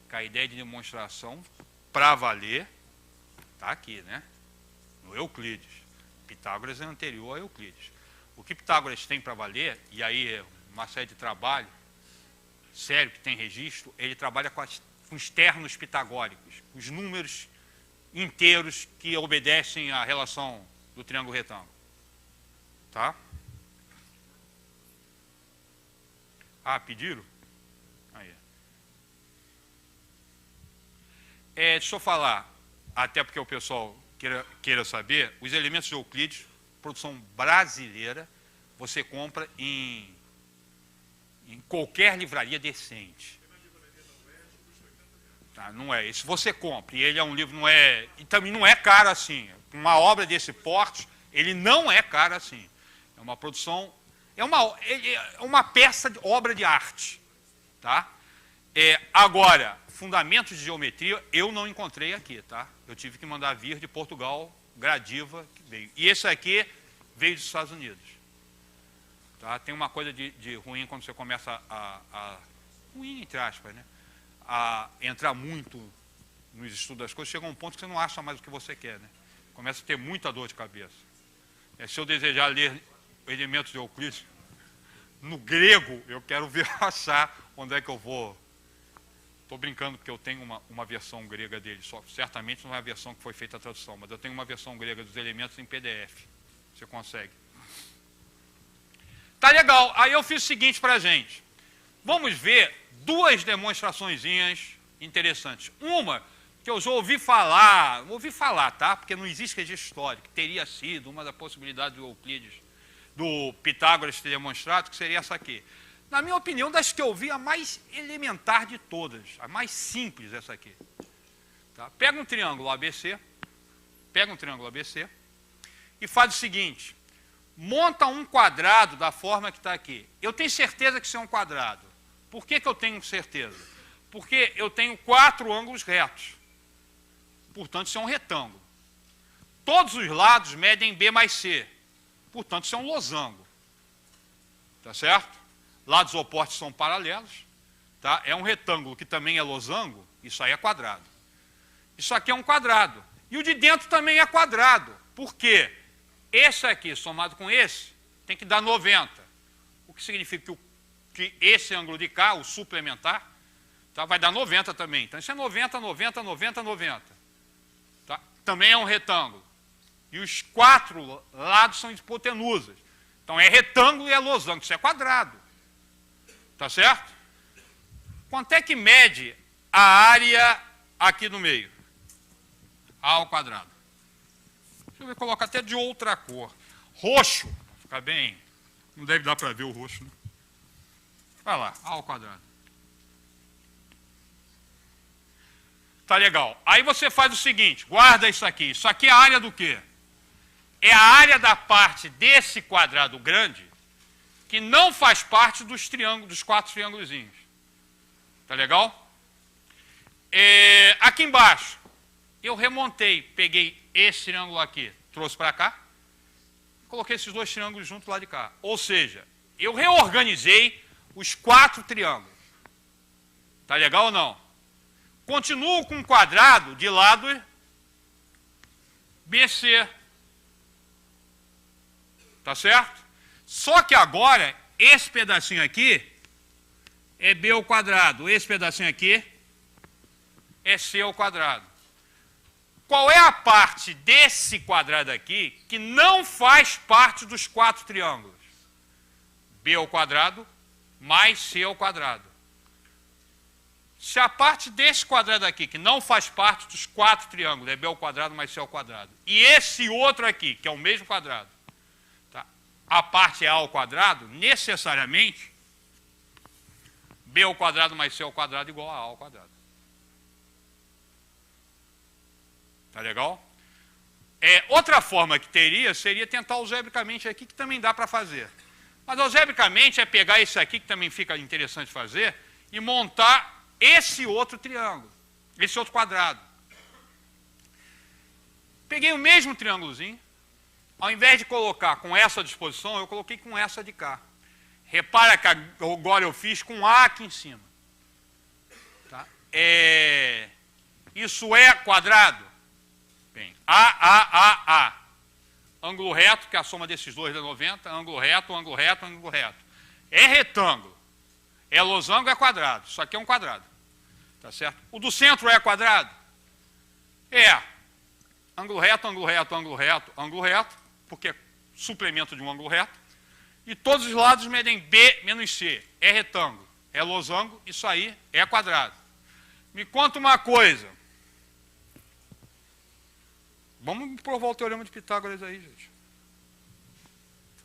que a ideia de demonstração, para valer, está aqui, né? No Euclides. Pitágoras é anterior a Euclides. O que Pitágoras tem para valer, e aí é uma série de trabalho sério que tem registro, ele trabalha com os ternos pitagóricos, os números inteiros que obedecem à relação do triângulo retângulo. Tá? Ah, pediram? Aí. Deixa eu falar, até porque o pessoal queira saber, os elementos de Euclides, produção brasileira, você compra em qualquer livraria decente. Tá, não é. Se você compra, e ele é um livro, não é, e também não é caro assim. Uma obra desse porte, ele não é caro assim. É uma produção, é uma peça, obra de arte. Tá? Agora, fundamentos de geometria, eu não encontrei aqui. Tá? Eu tive que mandar vir de Portugal, Gradiva, que veio. E esse aqui veio dos Estados Unidos. Tá? Tem uma coisa de ruim quando você começa ruim entre aspas, né? A entrar muito nos estudos das coisas, chega a um ponto que você não acha mais o que você quer, né? Começa a ter muita dor de cabeça. Se eu desejar ler elementos de Euclides, no grego, eu quero ver achar onde é que eu vou. Estou brincando porque eu tenho uma versão grega dele, certamente não é a versão que foi feita a tradução, mas eu tenho uma versão grega dos elementos em PDF. Você consegue. Tá legal. Aí eu fiz o seguinte para a gente. Vamos ver duas demonstraçõezinhas interessantes. Uma que eu já ouvi falar, tá? Porque não existe registro histórico, que teria sido uma das possibilidades do Euclides, do Pitágoras ter demonstrado, que seria essa aqui. Na minha opinião, das que eu vi, a mais elementar de todas, a mais simples essa aqui. Tá? Pega um triângulo ABC, e faz o seguinte, monta um quadrado da forma que está aqui. Eu tenho certeza que isso é um quadrado. Por que eu tenho certeza? Porque eu tenho 4 ângulos retos. Portanto, isso é um retângulo. Todos os lados medem B mais C. Portanto, isso é um losango. Tá certo? Lados opostos são paralelos. Tá? É um retângulo que também é losango. Isso aí é quadrado. Isso aqui é um quadrado. E o de dentro também é quadrado. Por quê? Esse aqui, somado com esse, tem que dar 90. O que significa que esse ângulo de cá, o suplementar, tá, vai dar 90 também. Então, isso é 90, 90, 90, 90. Tá? Também é um retângulo. E os 4 lados são hipotenusas. Então, é retângulo e é losango. Isso é quadrado. Tá certo? Quanto é que mede a área aqui no meio? A ao quadrado. Deixa eu colocar até de outra cor. Roxo. Fica bem. Não deve dar para ver o roxo, né? Vai lá, A ao quadrado. Tá legal. Aí você faz o seguinte, guarda isso aqui. Isso aqui é a área do quê? É a área da parte desse quadrado grande que não faz parte dos triângulos, dos 4 triângulozinhos. Tá legal? Aqui embaixo, eu remontei, peguei esse triângulo aqui, trouxe para cá, coloquei esses 2 triângulos juntos lá de cá. Ou seja, eu reorganizei os 4 triângulos. Tá legal ou não? Continuo com um quadrado de lado BC. Tá certo? Só que agora, esse pedacinho aqui é B ao quadrado. Esse pedacinho aqui é C ao quadrado. Qual é a parte desse quadrado aqui que não faz parte dos 4 triângulos? B ao quadrado mais C ao quadrado. Se a parte desse quadrado aqui, que não faz parte dos 4 triângulos, é B ao quadrado mais C ao quadrado, e esse outro aqui, que é o mesmo quadrado, tá? A parte é A ao quadrado, necessariamente, B ao quadrado mais C ao quadrado igual a A ao quadrado. Tá legal? Outra forma que teria seria tentar algebricamente aqui, que também dá para fazer. Mas algebricamente é pegar esse aqui, que também fica interessante fazer, e montar esse outro triângulo, esse outro quadrado. Peguei o mesmo triângulozinho, ao invés de colocar com essa disposição, eu coloquei com essa de cá. Repara que agora eu fiz com A aqui em cima. Tá? Isso é quadrado? Bem, A. Ângulo reto, que é a soma desses dois dá 90, ângulo reto, ângulo reto, ângulo reto. É retângulo. É losango, é quadrado. Isso aqui é um quadrado. Tá certo? O do centro é quadrado? É. Ângulo reto, ângulo reto, ângulo reto, ângulo reto, porque é suplemento de um ângulo reto. E todos os lados medem B menos C. É retângulo. É losango, isso aí é quadrado. Me conta uma coisa. Vamos provar o teorema de Pitágoras aí, gente.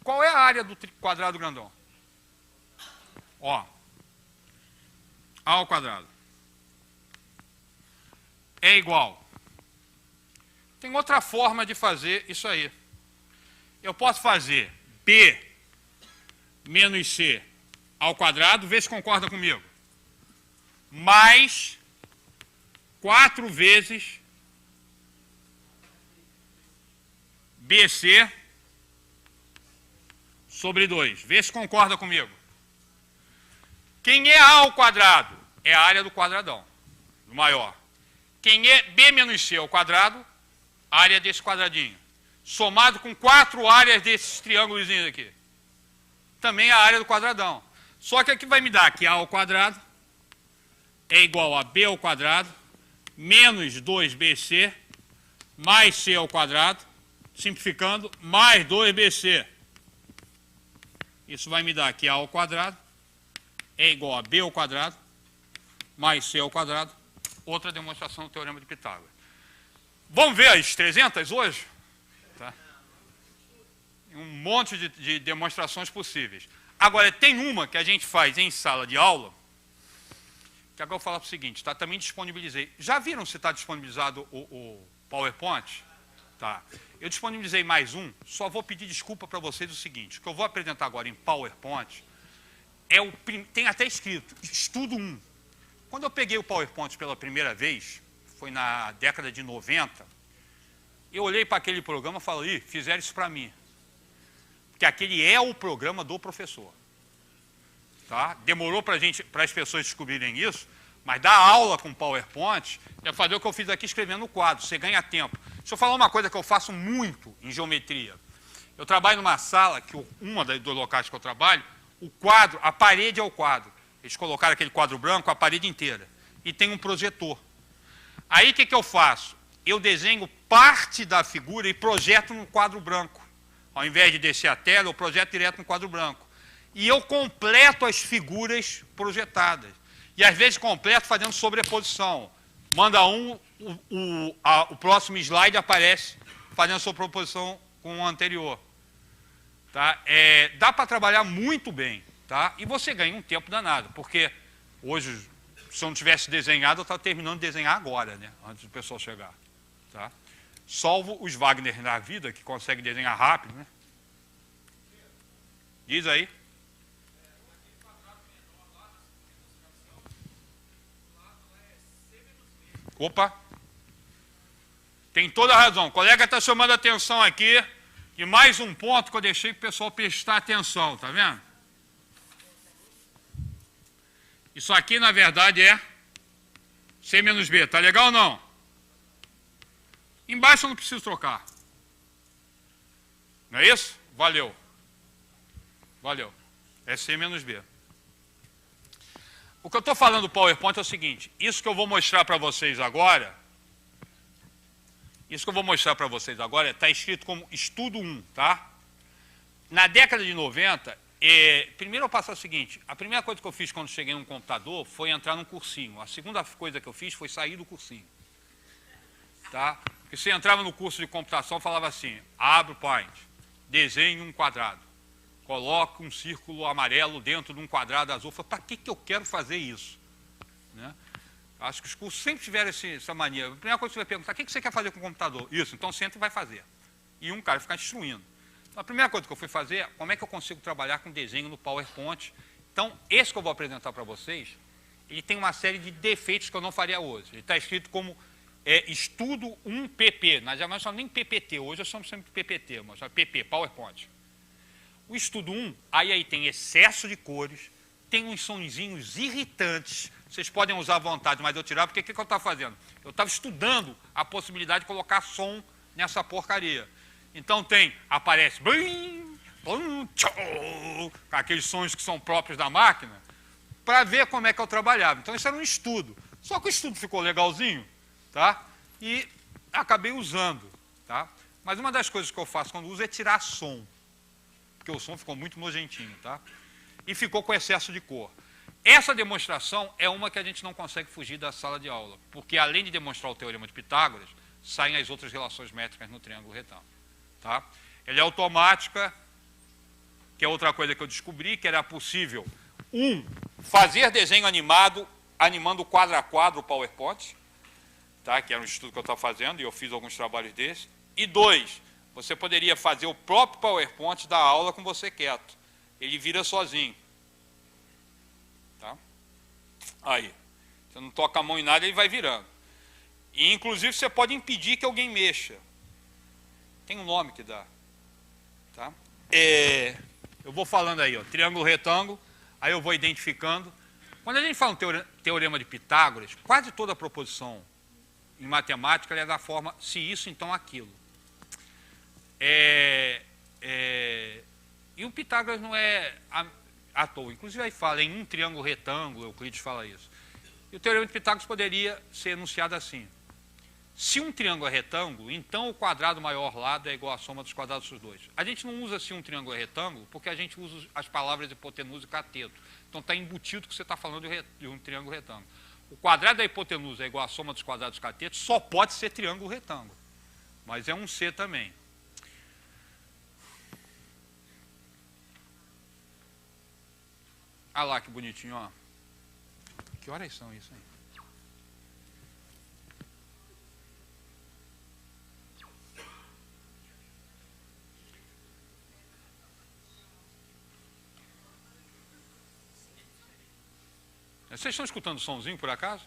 Qual é a área do quadrado grandão? Ó. A ao quadrado. É igual. Tem outra forma de fazer isso aí. Eu posso fazer B menos C ao quadrado, vê se concorda comigo. Mais 4 vezes BC sobre 2. Vê se concorda comigo. Quem é A ao quadrado? É a área do quadradão, do maior. Quem é B menos C ao quadrado? A área desse quadradinho. Somado com 4 áreas desses triângulos aqui. Também a área do quadradão. Só que aqui vai me dar que A ao quadrado é igual a B ao quadrado menos 2BC mais C ao quadrado, simplificando, mais 2BC. Isso vai me dar que A ao quadrado é igual a B ao quadrado mais C ao quadrado. Outra demonstração do teorema de Pitágoras. Vamos ver as 300 hoje? Tá? Um monte de demonstrações possíveis. Agora, tem uma que a gente faz em sala de aula, que agora eu vou falar o seguinte, tá? Também disponibilizei. Já viram se está disponibilizado o PowerPoint? Tá. Eu disponibilizei mais um, só vou pedir desculpa para vocês o seguinte, o que eu vou apresentar agora em PowerPoint, tem até escrito, estudo 1. Quando eu peguei o PowerPoint pela primeira vez, foi na década de 90, eu olhei para aquele programa e falei, fizeram isso para mim. Porque aquele é o programa do professor. Tá? Demorou para as pessoas descobrirem isso, mas dar aula com PowerPoint é fazer o que eu fiz aqui escrevendo no quadro, você ganha tempo. Deixa eu falar uma coisa que eu faço muito em geometria. Eu trabalho numa sala, que uma dos locais que eu trabalho, o quadro, a parede é o quadro. Eles colocaram aquele quadro branco, a parede inteira. E tem um projetor. Aí o que eu faço? Eu desenho parte da figura e projeto no quadro branco. Ao invés de descer a tela, eu projeto direto no quadro branco. E eu completo as figuras projetadas. E às vezes completo fazendo sobreposição. Manda o próximo slide aparece fazendo sobreposição com o anterior. Tá? Dá para trabalhar muito bem. Tá? E você ganha um tempo danado, porque hoje, se eu não tivesse desenhado, eu estava terminando de desenhar agora, né? Antes do pessoal chegar. Tá? Salvo os Wagner na vida, que conseguem desenhar rápido, né? Diz aí. Opa! Tem toda a razão. O colega está chamando a atenção aqui de mais um ponto que eu deixei para o pessoal prestar atenção, tá vendo? Isso aqui, na verdade, é C menos B. Tá legal ou não? Embaixo eu não preciso trocar. Não é isso? Valeu. Valeu. É C menos B. O que eu estou falando do PowerPoint é o seguinte, isso que eu vou mostrar para vocês agora, está escrito como estudo 1, tá? Na década de 90, primeiro eu passo o seguinte, a primeira coisa que eu fiz quando cheguei num computador foi entrar num cursinho. A segunda coisa que eu fiz foi sair do cursinho. Tá? Porque você entrava no curso de computação, falava assim, abre o Paint, desenhe um quadrado. Coloque um círculo amarelo dentro de um quadrado azul. Eu falei, para que eu quero fazer isso? Né? Acho que os cursos sempre tiveram essa mania. A primeira coisa que você vai perguntar, o que você quer fazer com o computador? Isso, então senta e vai fazer. E um cara ficar instruindo. Então, a primeira coisa que eu fui fazer é como é que eu consigo trabalhar com desenho no PowerPoint. Então, esse que eu vou apresentar para vocês, ele tem uma série de defeitos que eu não faria hoje. Ele está escrito como estudo 1 PP. Nós já não chamamos nem PPT, hoje eu chamo sempre PPT, mas chama PP, PowerPoint. O estudo 1, aí tem excesso de cores, tem uns sonzinhos irritantes, vocês podem usar à vontade, mas eu tirar, porque o que eu estava fazendo? Eu estava estudando a possibilidade de colocar som nessa porcaria. Então aparece blim, blim, tchou, aqueles sons que são próprios da máquina, para ver como é que eu trabalhava. Então isso era um estudo. Só que o estudo ficou legalzinho, tá? E acabei usando, tá? Mas uma das coisas que eu faço quando uso é tirar som, porque o som ficou muito nojentinho, tá? E ficou com excesso de cor. Essa demonstração é uma que a gente não consegue fugir da sala de aula, porque além de demonstrar o teorema de Pitágoras, saem as outras relações métricas no triângulo retângulo. Tá? Ele é automática, que é outra coisa que eu descobri, que era possível, fazer desenho animado, animando quadro a quadro o PowerPoint, tá? Que era um estudo que eu estava fazendo, e eu fiz alguns trabalhos desses. E 2, você poderia fazer o próprio PowerPoint da aula com você quieto. Ele vira sozinho. Tá? Aí. Você não toca a mão em nada, ele vai virando. E, inclusive, você pode impedir que alguém mexa. Tem um nome que dá. Tá? Eu vou falando aí, ó, triângulo, retângulo, aí eu vou identificando. Quando a gente fala um teorema de Pitágoras, quase toda a proposição em matemática é da forma se isso, então aquilo. E o Pitágoras não é à toa. Inclusive aí fala em um triângulo retângulo, Euclides fala isso. E o teorema de Pitágoras poderia ser enunciado assim. Se um triângulo é retângulo, então o quadrado maior lado é igual à soma dos quadrados dos dois. A gente não usa assim um triângulo é retângulo, porque a gente usa as palavras hipotenusa e cateto. Então está embutido que você está falando de um triângulo retângulo. O quadrado da hipotenusa é igual à soma dos quadrados dos catetos, só pode ser triângulo retângulo. Mas é um C também. Olha lá que bonitinho, ó. Que horas são isso aí? Vocês estão escutando o somzinho, por acaso?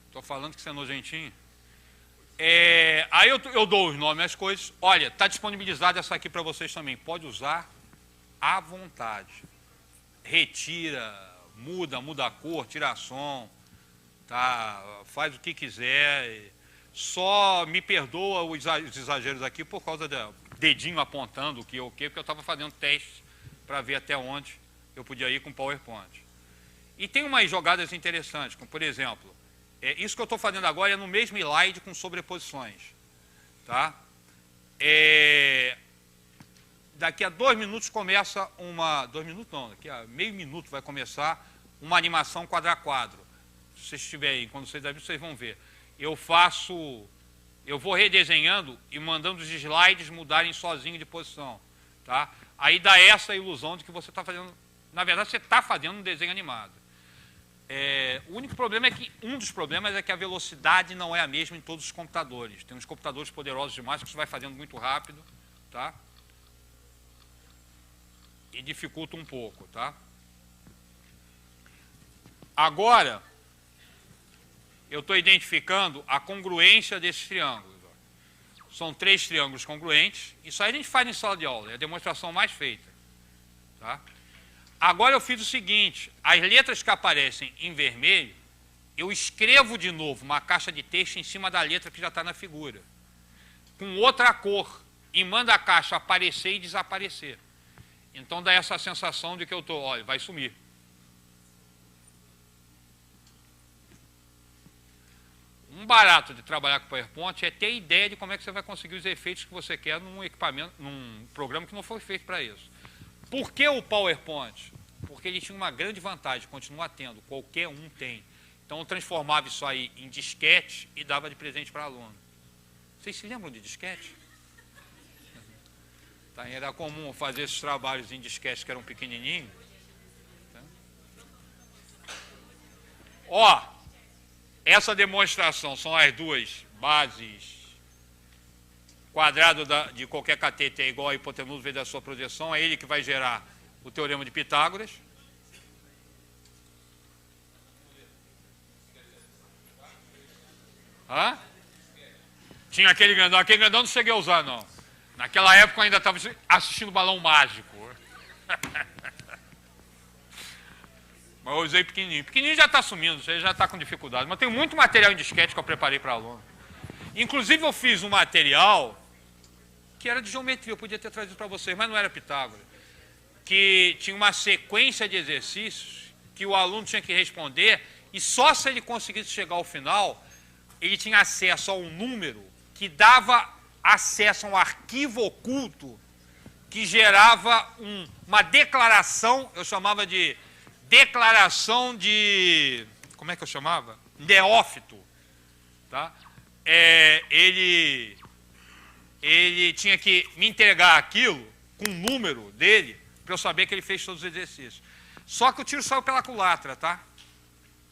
Estou falando que você é nojentinho. Aí eu dou os nomes às coisas. Olha, está disponibilizada essa aqui para vocês também. Pode usar à vontade. Retira, muda a cor, tira som, tá? Faz o que quiser. Só me perdoa os exageros aqui por causa do dedinho apontando o que ou o que, porque eu estava fazendo testes para ver até onde eu podia ir com o PowerPoint. E tem umas jogadas interessantes, como por exemplo, isso que eu estou fazendo agora é no mesmo slide com sobreposições. Tá? Daqui a 2 minutos começa uma... 2 minutos não, daqui a meio minuto vai começar uma animação quadro a quadro. Se vocês estiverem aí, quando vocês abrirem, vocês vão ver. Eu vou redesenhando e mandando os slides mudarem sozinho de posição. Tá? Aí dá essa ilusão de que você está fazendo... Na verdade, você está fazendo um desenho animado. O único problema é que, um dos problemas é que a velocidade não é a mesma em todos os computadores. Tem uns computadores poderosos demais que você vai fazendo muito rápido, tá? E dificulta um pouco, tá? Agora, eu estou identificando a congruência desses triângulos. Ó. São 3 triângulos congruentes. Isso aí a gente faz em sala de aula, é a demonstração mais feita, tá? Agora eu fiz o seguinte, as letras que aparecem em vermelho, eu escrevo de novo uma caixa de texto em cima da letra que já está na figura, com outra cor, e manda a caixa aparecer e desaparecer. Então dá essa sensação de que eu estou, olha, vai sumir. Um barato de trabalhar com PowerPoint é ter ideia de como é que você vai conseguir os efeitos que você quer num equipamento, num programa que não foi feito para isso. Por que o PowerPoint? Porque ele tinha uma grande vantagem, continua tendo, qualquer um tem. Então eu transformava isso aí em disquete e dava de presente para aluno. Vocês se lembram de disquete? Tá, era comum fazer esses trabalhos em disquete que eram pequenininhos. Tá? Ó, Essa demonstração são as duas bases. Quadrado de qualquer cateto é igual a hipotenusa vezes a sua projeção. É ele que vai gerar o teorema de Pitágoras. Hã? Tinha aquele grandão não cheguei a usar, não. Naquela época eu ainda estava assistindo Balão Mágico. Mas eu usei pequenininho. Pequenininho já está sumindo, você já está com dificuldade. Mas tem muito material em disquete que eu preparei para aluno. Inclusive eu fiz um material que era de geometria, eu podia ter trazido para vocês, mas não era Pitágoras. Que tinha uma sequência de exercícios que o aluno tinha que responder e só se ele conseguisse chegar ao final, ele tinha acesso a um número que dava acesso a um arquivo oculto que gerava uma declaração, eu chamava de declaração de, como é que eu chamava? Neófito. Tá? Ele tinha que me entregar aquilo com o número dele para eu saber que ele fez todos os exercícios. Só que o tiro saiu pela culatra, tá?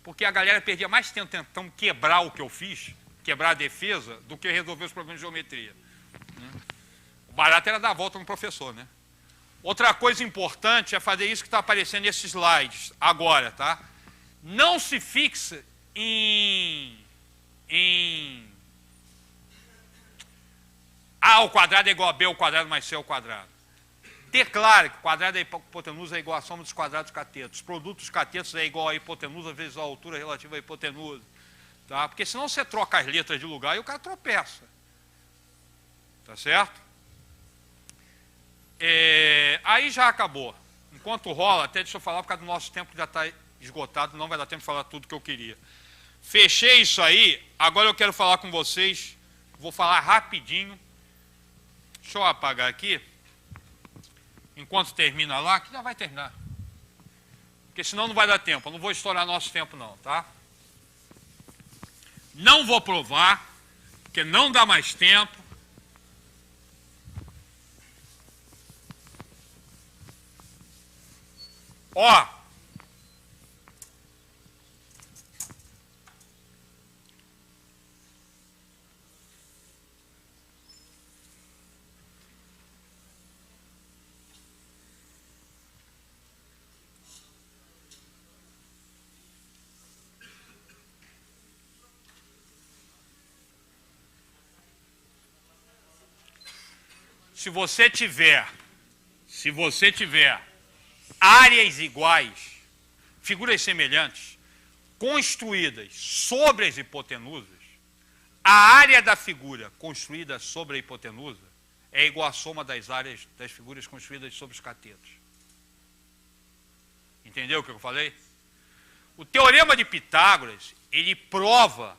Porque a galera perdia mais tempo tentando quebrar o que eu fiz, quebrar a defesa, do que resolver os problemas de geometria. O barato era dar a volta no professor, né? Outra coisa importante é fazer isso que está aparecendo nesses slides agora, tá? Não se fixa A ao quadrado é igual a B ao quadrado mais C ao quadrado. Declara que o quadrado da hipotenusa é igual à soma dos quadrados catetos. O produto dos catetos é igual à hipotenusa vezes a altura relativa à hipotenusa. Tá? Porque senão você troca as letras de lugar e o cara tropeça. Tá certo? Aí já acabou. Enquanto rola, até deixa eu falar, por causa do nosso tempo que já está esgotado, não vai dar tempo de falar tudo que eu queria. Fechei isso aí, agora eu quero falar com vocês, vou falar rapidinho. Deixa eu apagar aqui, enquanto termina lá, que já vai terminar. Porque senão não vai dar tempo, eu não vou estourar nosso tempo não, tá? Não vou provar, porque não dá mais tempo. Ó, se você tiver áreas iguais, figuras semelhantes, construídas sobre as hipotenusas, a área da figura construída sobre a hipotenusa é igual à soma das áreas das figuras construídas sobre os catetos. Entendeu o que eu falei? O teorema de Pitágoras, ele prova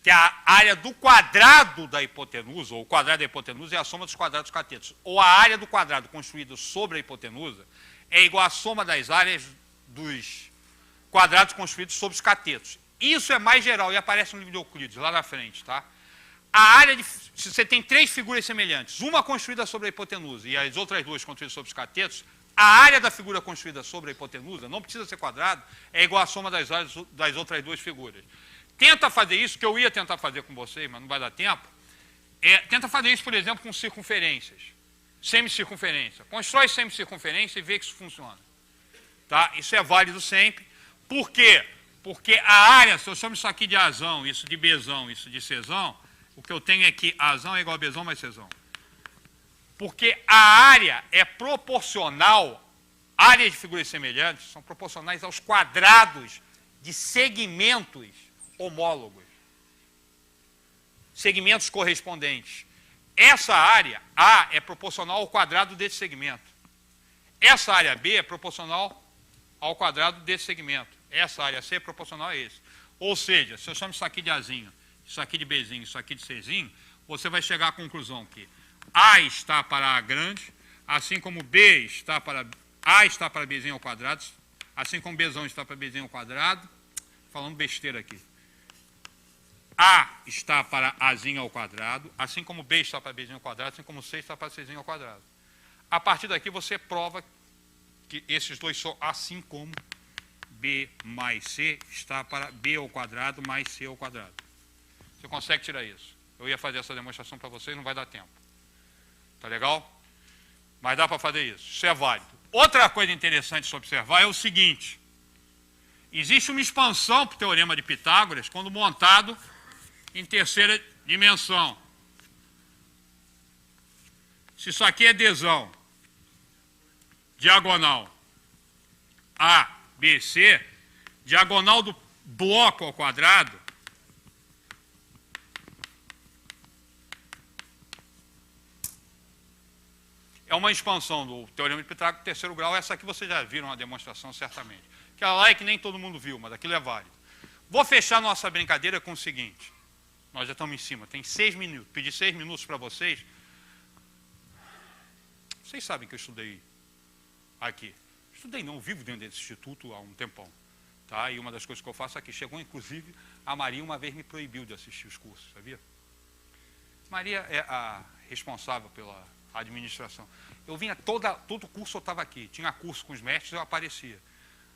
que a área do quadrado da hipotenusa, ou o quadrado da hipotenusa, é a soma dos quadrados catetos. Ou a área do quadrado construído sobre a hipotenusa é igual à soma das áreas dos quadrados construídos sobre os catetos. Isso é mais geral e aparece no livro de Euclides, lá na frente, tá? A área se você tem três figuras semelhantes, uma construída sobre a hipotenusa e as outras duas construídas sobre os catetos, a área da figura construída sobre a hipotenusa, não precisa ser quadrado, é igual à soma das áreas das outras duas figuras. Tenta fazer isso, que eu ia tentar fazer com vocês, mas não vai dar tempo. Tenta fazer isso, por exemplo, com circunferências. Semicircunferência. Constrói semicircunferência e vê que isso funciona. Tá? Isso é válido sempre. Por quê? Porque a área, se eu chamo isso aqui de Azão, isso de Bzão, isso de Czão, o que eu tenho é que Azão é igual a Bzão mais Czão. Porque a área é proporcional, áreas de figuras semelhantes são proporcionais aos quadrados de segmentos homólogos. Segmentos correspondentes. Essa área A é proporcional ao quadrado desse segmento. Essa área B é proporcional ao quadrado desse segmento. Essa área C é proporcional a esse. Ou seja, se eu chamo isso aqui de Azinho, isso aqui de Bzinho, isso aqui de Czinho, você vai chegar à conclusão que A está para A grande, assim como B está para A está para Bzinho ao quadrado, assim como Bzão está para Bzinho ao quadrado, falando besteira aqui. A está para Azinho ao quadrado, assim como B está para Bzinho ao quadrado, assim como C está para Czinho ao quadrado. A partir daqui você prova que esses dois são assim como B mais C está para B ao quadrado mais C ao quadrado. Você consegue tirar isso? Eu ia fazer essa demonstração para vocês, não vai dar tempo. Tá legal? Mas dá para fazer isso. Isso é válido. Outra coisa interessante de se observar é o seguinte. Existe uma expansão para o teorema de Pitágoras quando montado em terceira dimensão. Se isso aqui é Dzão, diagonal A, B, C, diagonal do bloco ao quadrado, é uma expansão do teorema de Pitágoras, terceiro grau. Essa aqui vocês já viram a demonstração, certamente. Aquela lá é que nem todo mundo viu, mas aquilo é válido. Vou fechar nossa brincadeira com o seguinte. Nós já estamos em cima, tem 6 minutos. Pedi 6 minutos para vocês. Vocês sabem que eu estudei aqui. Estudei não, vivo dentro desse instituto há um tempão. Tá? E uma das coisas que eu faço aqui, chegou inclusive, a Maria uma vez me proibiu de assistir os cursos, sabia? Maria é a responsável pela administração. Eu vinha, todo curso eu estava aqui. Tinha curso com os mestres, eu aparecia.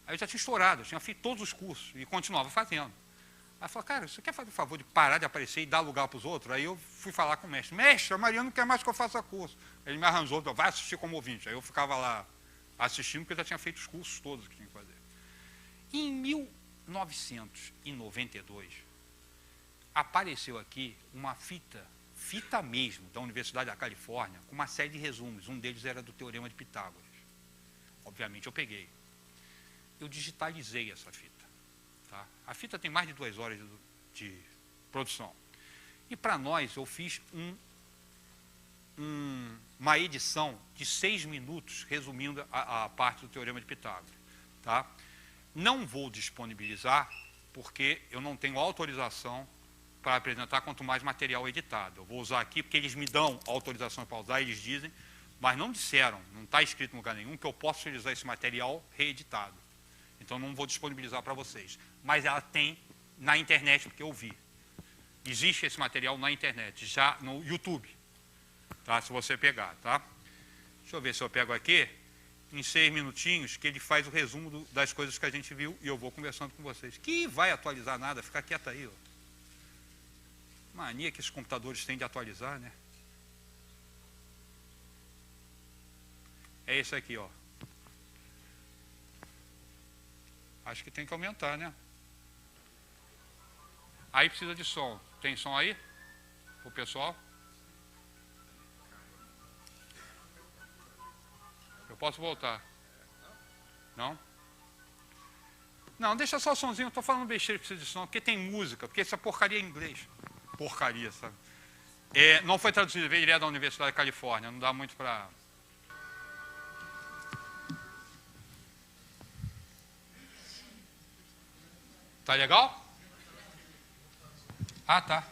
Aí eu já tinha estourado, eu tinha feito todos os cursos e continuava fazendo. Aí eu falei, cara, você quer fazer o favor de parar de aparecer e dar lugar para os outros? Aí eu fui falar com o mestre. Mestre, a Maria não quer mais que eu faça curso. Ele me arranjou, vai assistir como ouvinte. Aí eu ficava lá assistindo, porque eu já tinha feito os cursos todos que tinha que fazer. Em 1992, apareceu aqui uma fita mesmo, da Universidade da Califórnia, com uma série de resumos. Um deles era do Teorema de Pitágoras. Obviamente eu peguei. Eu digitalizei essa fita. Tá? A fita tem mais de 2 horas de produção. E para nós eu fiz uma edição de 6 minutos, resumindo a parte do Teorema de Pitágoras. Tá? Não vou disponibilizar, porque eu não tenho autorização para apresentar, quanto mais material editado. Eu vou usar aqui, porque eles me dão autorização para usar, eles dizem, mas não disseram, não está escrito em lugar nenhum, que eu posso utilizar esse material reeditado. Então, não vou disponibilizar para vocês. Mas ela tem na internet, porque eu vi. Existe esse material na internet, já no YouTube. Tá? Se você pegar, tá? Deixa eu ver se eu pego aqui, em 6 minutinhos, que ele faz o resumo das coisas que a gente viu, e eu vou conversando com vocês. Que vai atualizar nada, fica quieto aí, ó. Mania que esses computadores têm de atualizar, né? É esse aqui, ó. Acho que tem que aumentar, né? Aí precisa de som. Tem som aí? Pro pessoal? Eu posso voltar? Não? Não, deixa só o somzinho. Eu estou falando besteira que precisa de som, porque tem música, porque essa porcaria é em inglês. Porcaria, sabe? Não foi traduzido, ele é da Universidade da Califórnia, não dá muito para... Tá legal? Ah, tá.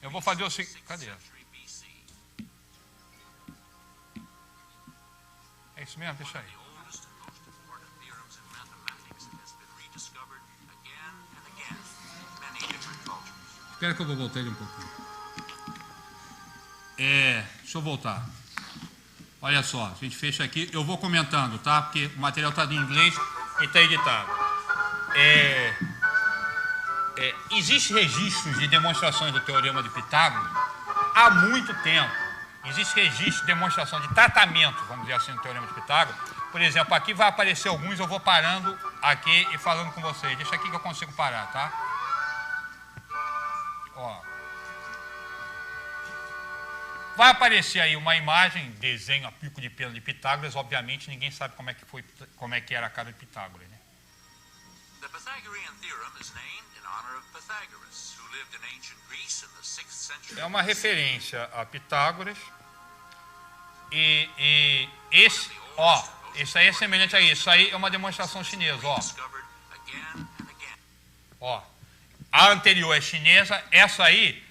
Eu vou fazer o seguinte... Cadê? É isso mesmo? Deixa aí. Espera que eu vou voltar ele um pouquinho. Deixa eu voltar. Olha só, a gente fecha aqui. Eu vou comentando, tá? Porque o material está em inglês e está editado. Existem registros de demonstrações do Teorema de Pitágoras há muito tempo. Existe registro de demonstração de tratamento, vamos dizer assim, do Teorema de Pitágoras. Por exemplo, aqui vai aparecer alguns, eu vou parando aqui e falando com vocês. Deixa aqui que eu consigo parar, tá? Ó. Vai aparecer aí uma imagem, desenho a pico de pena de Pitágoras. Obviamente, ninguém sabe como é que era a cara de Pitágoras, né? The Pythagorean theorem is named in honor of Pythagoras, who lived in ancient Greece in the 6th century. É uma referência a Pitágoras. E esse, ó, isso aí é semelhante a isso. Isso aí é uma demonstração chinesa, ó. Ó. A anterior é chinesa, essa aí,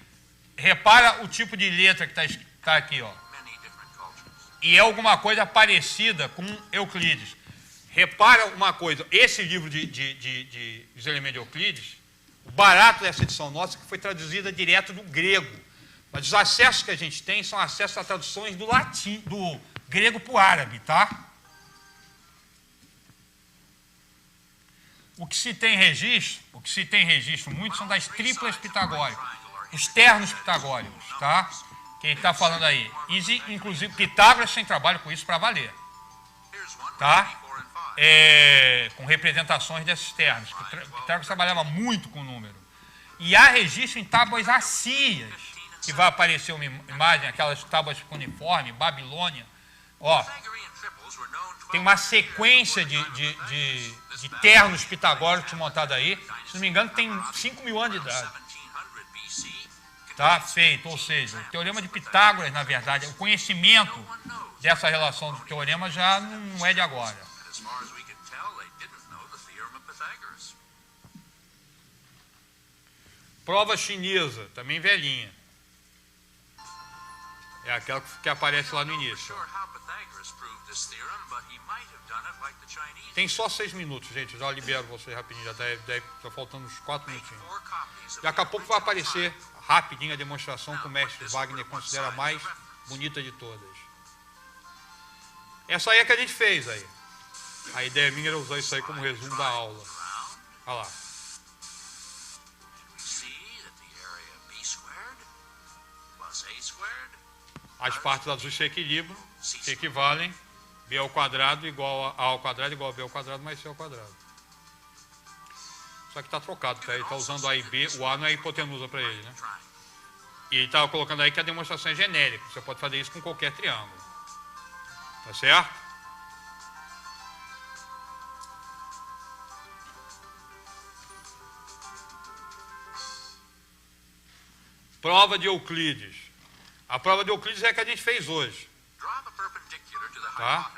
repara o tipo de letra que está aqui, ó. E é alguma coisa parecida com Euclides. Repara uma coisa, esse livro dos elementos de Euclides, o barato dessa edição nossa, que foi traduzida direto do grego. Mas os acessos que a gente tem são acessos a traduções do latim, do grego para o árabe, tá? O que se tem registro muito são das triplas pitagóricas, os ternos pitagóricos, tá? Que ele está falando aí. Inclusive, Pitágoras tem trabalho com isso para valer, tá? Com representações desses ternos. Pitágoras trabalhava muito com número. E há registro em tábuas assírias, que vai aparecer uma imagem, aquelas tábuas cuneiformes, Babilônia. Ó, tem uma sequência de ternos pitagóricos montada aí. Se não me engano, tem 5.000 anos de idade. Tá feito, ou seja, o teorema de Pitágoras, na verdade, o conhecimento dessa relação do teorema já não é de agora. Prova chinesa, também velhinha. É aquela que aparece lá no início. Tem só 6 minutos, gente. Já libero vocês rapidinho. Já tá faltando uns 4 minutinhos. Daqui a pouco vai aparecer rapidinho a demonstração que o mestre Wagner considera a mais bonita de todas. Essa aí é que a gente fez aí. A ideia minha era usar isso aí como resumo da aula. Olha lá. As partes azuis se equilibram, se equivalem. B ao quadrado igual a ao quadrado igual a B ao quadrado mais C ao quadrado. Só que está trocado, tá? Ele está usando A e B, o A não é hipotenusa para ele, né? E ele está colocando aí que a demonstração é genérica. Você pode fazer isso com qualquer triângulo. Tá certo? Prova de Euclides. A prova de Euclides é a que a gente fez hoje. Tá?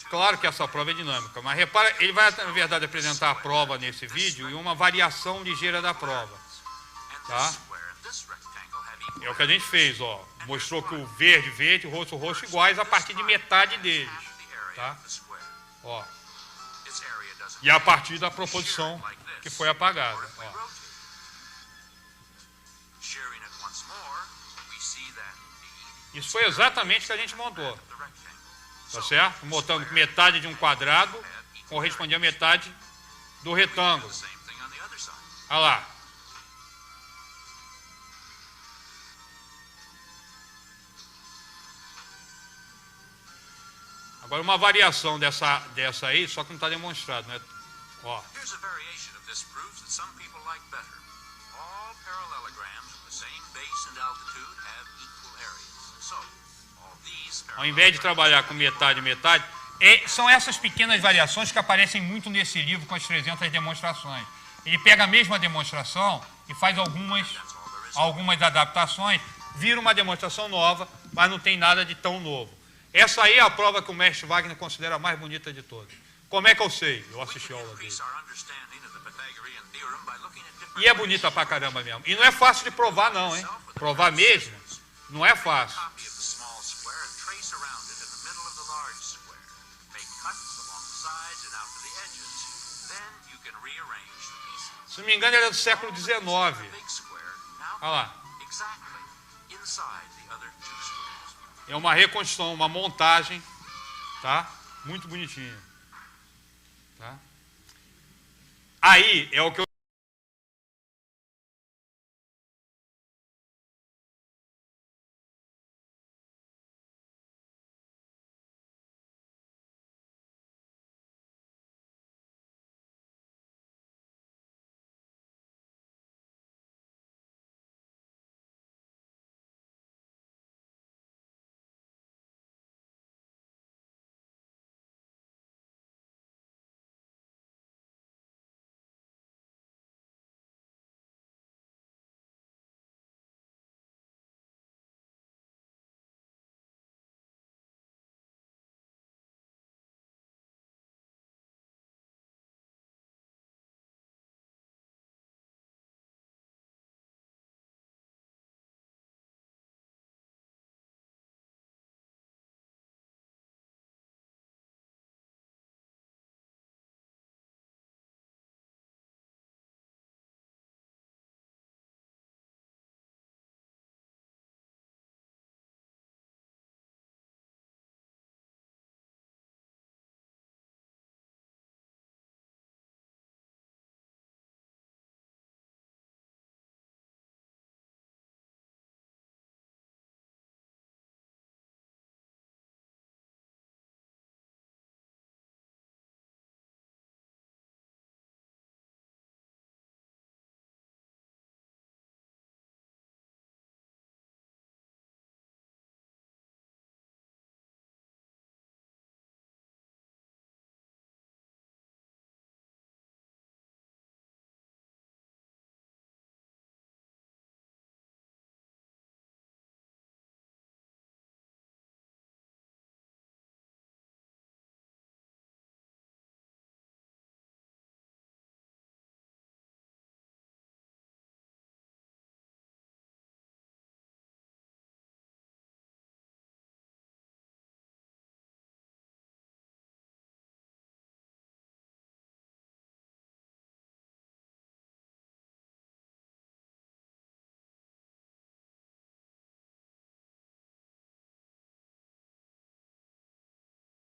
Claro que essa prova é dinâmica, mas repara, ele vai, na verdade, apresentar a prova nesse vídeo e uma variação ligeira da prova. Tá? É o que a gente fez, ó. Mostrou que o verde e o roxo iguais a partir de metade deles. Tá? Ó. E a partir da proposição que foi apagada. Ó. Isso foi exatamente o que a gente montou. Tá certo? Montando que metade de um quadrado correspondia a metade do retângulo. Olha lá. Agora uma variação dessa aí, só que não está demonstrado, né? Ó. Ao invés de trabalhar com metade, são essas pequenas variações que aparecem muito nesse livro com as 300 demonstrações. Ele pega a mesma demonstração e faz algumas adaptações, vira uma demonstração nova, mas não tem nada de tão novo. Essa aí é a prova que o mestre Wagner considera a mais bonita de todas. Como é que eu sei? Eu assisti a aula dele. E é bonita pra caramba mesmo. E não é fácil de provar não, hein? Provar mesmo não é fácil. Se não me engano, ele é do século XIX. Olha lá. É uma reconstrução, uma montagem, tá? Muito bonitinha. Tá? Aí é o que eu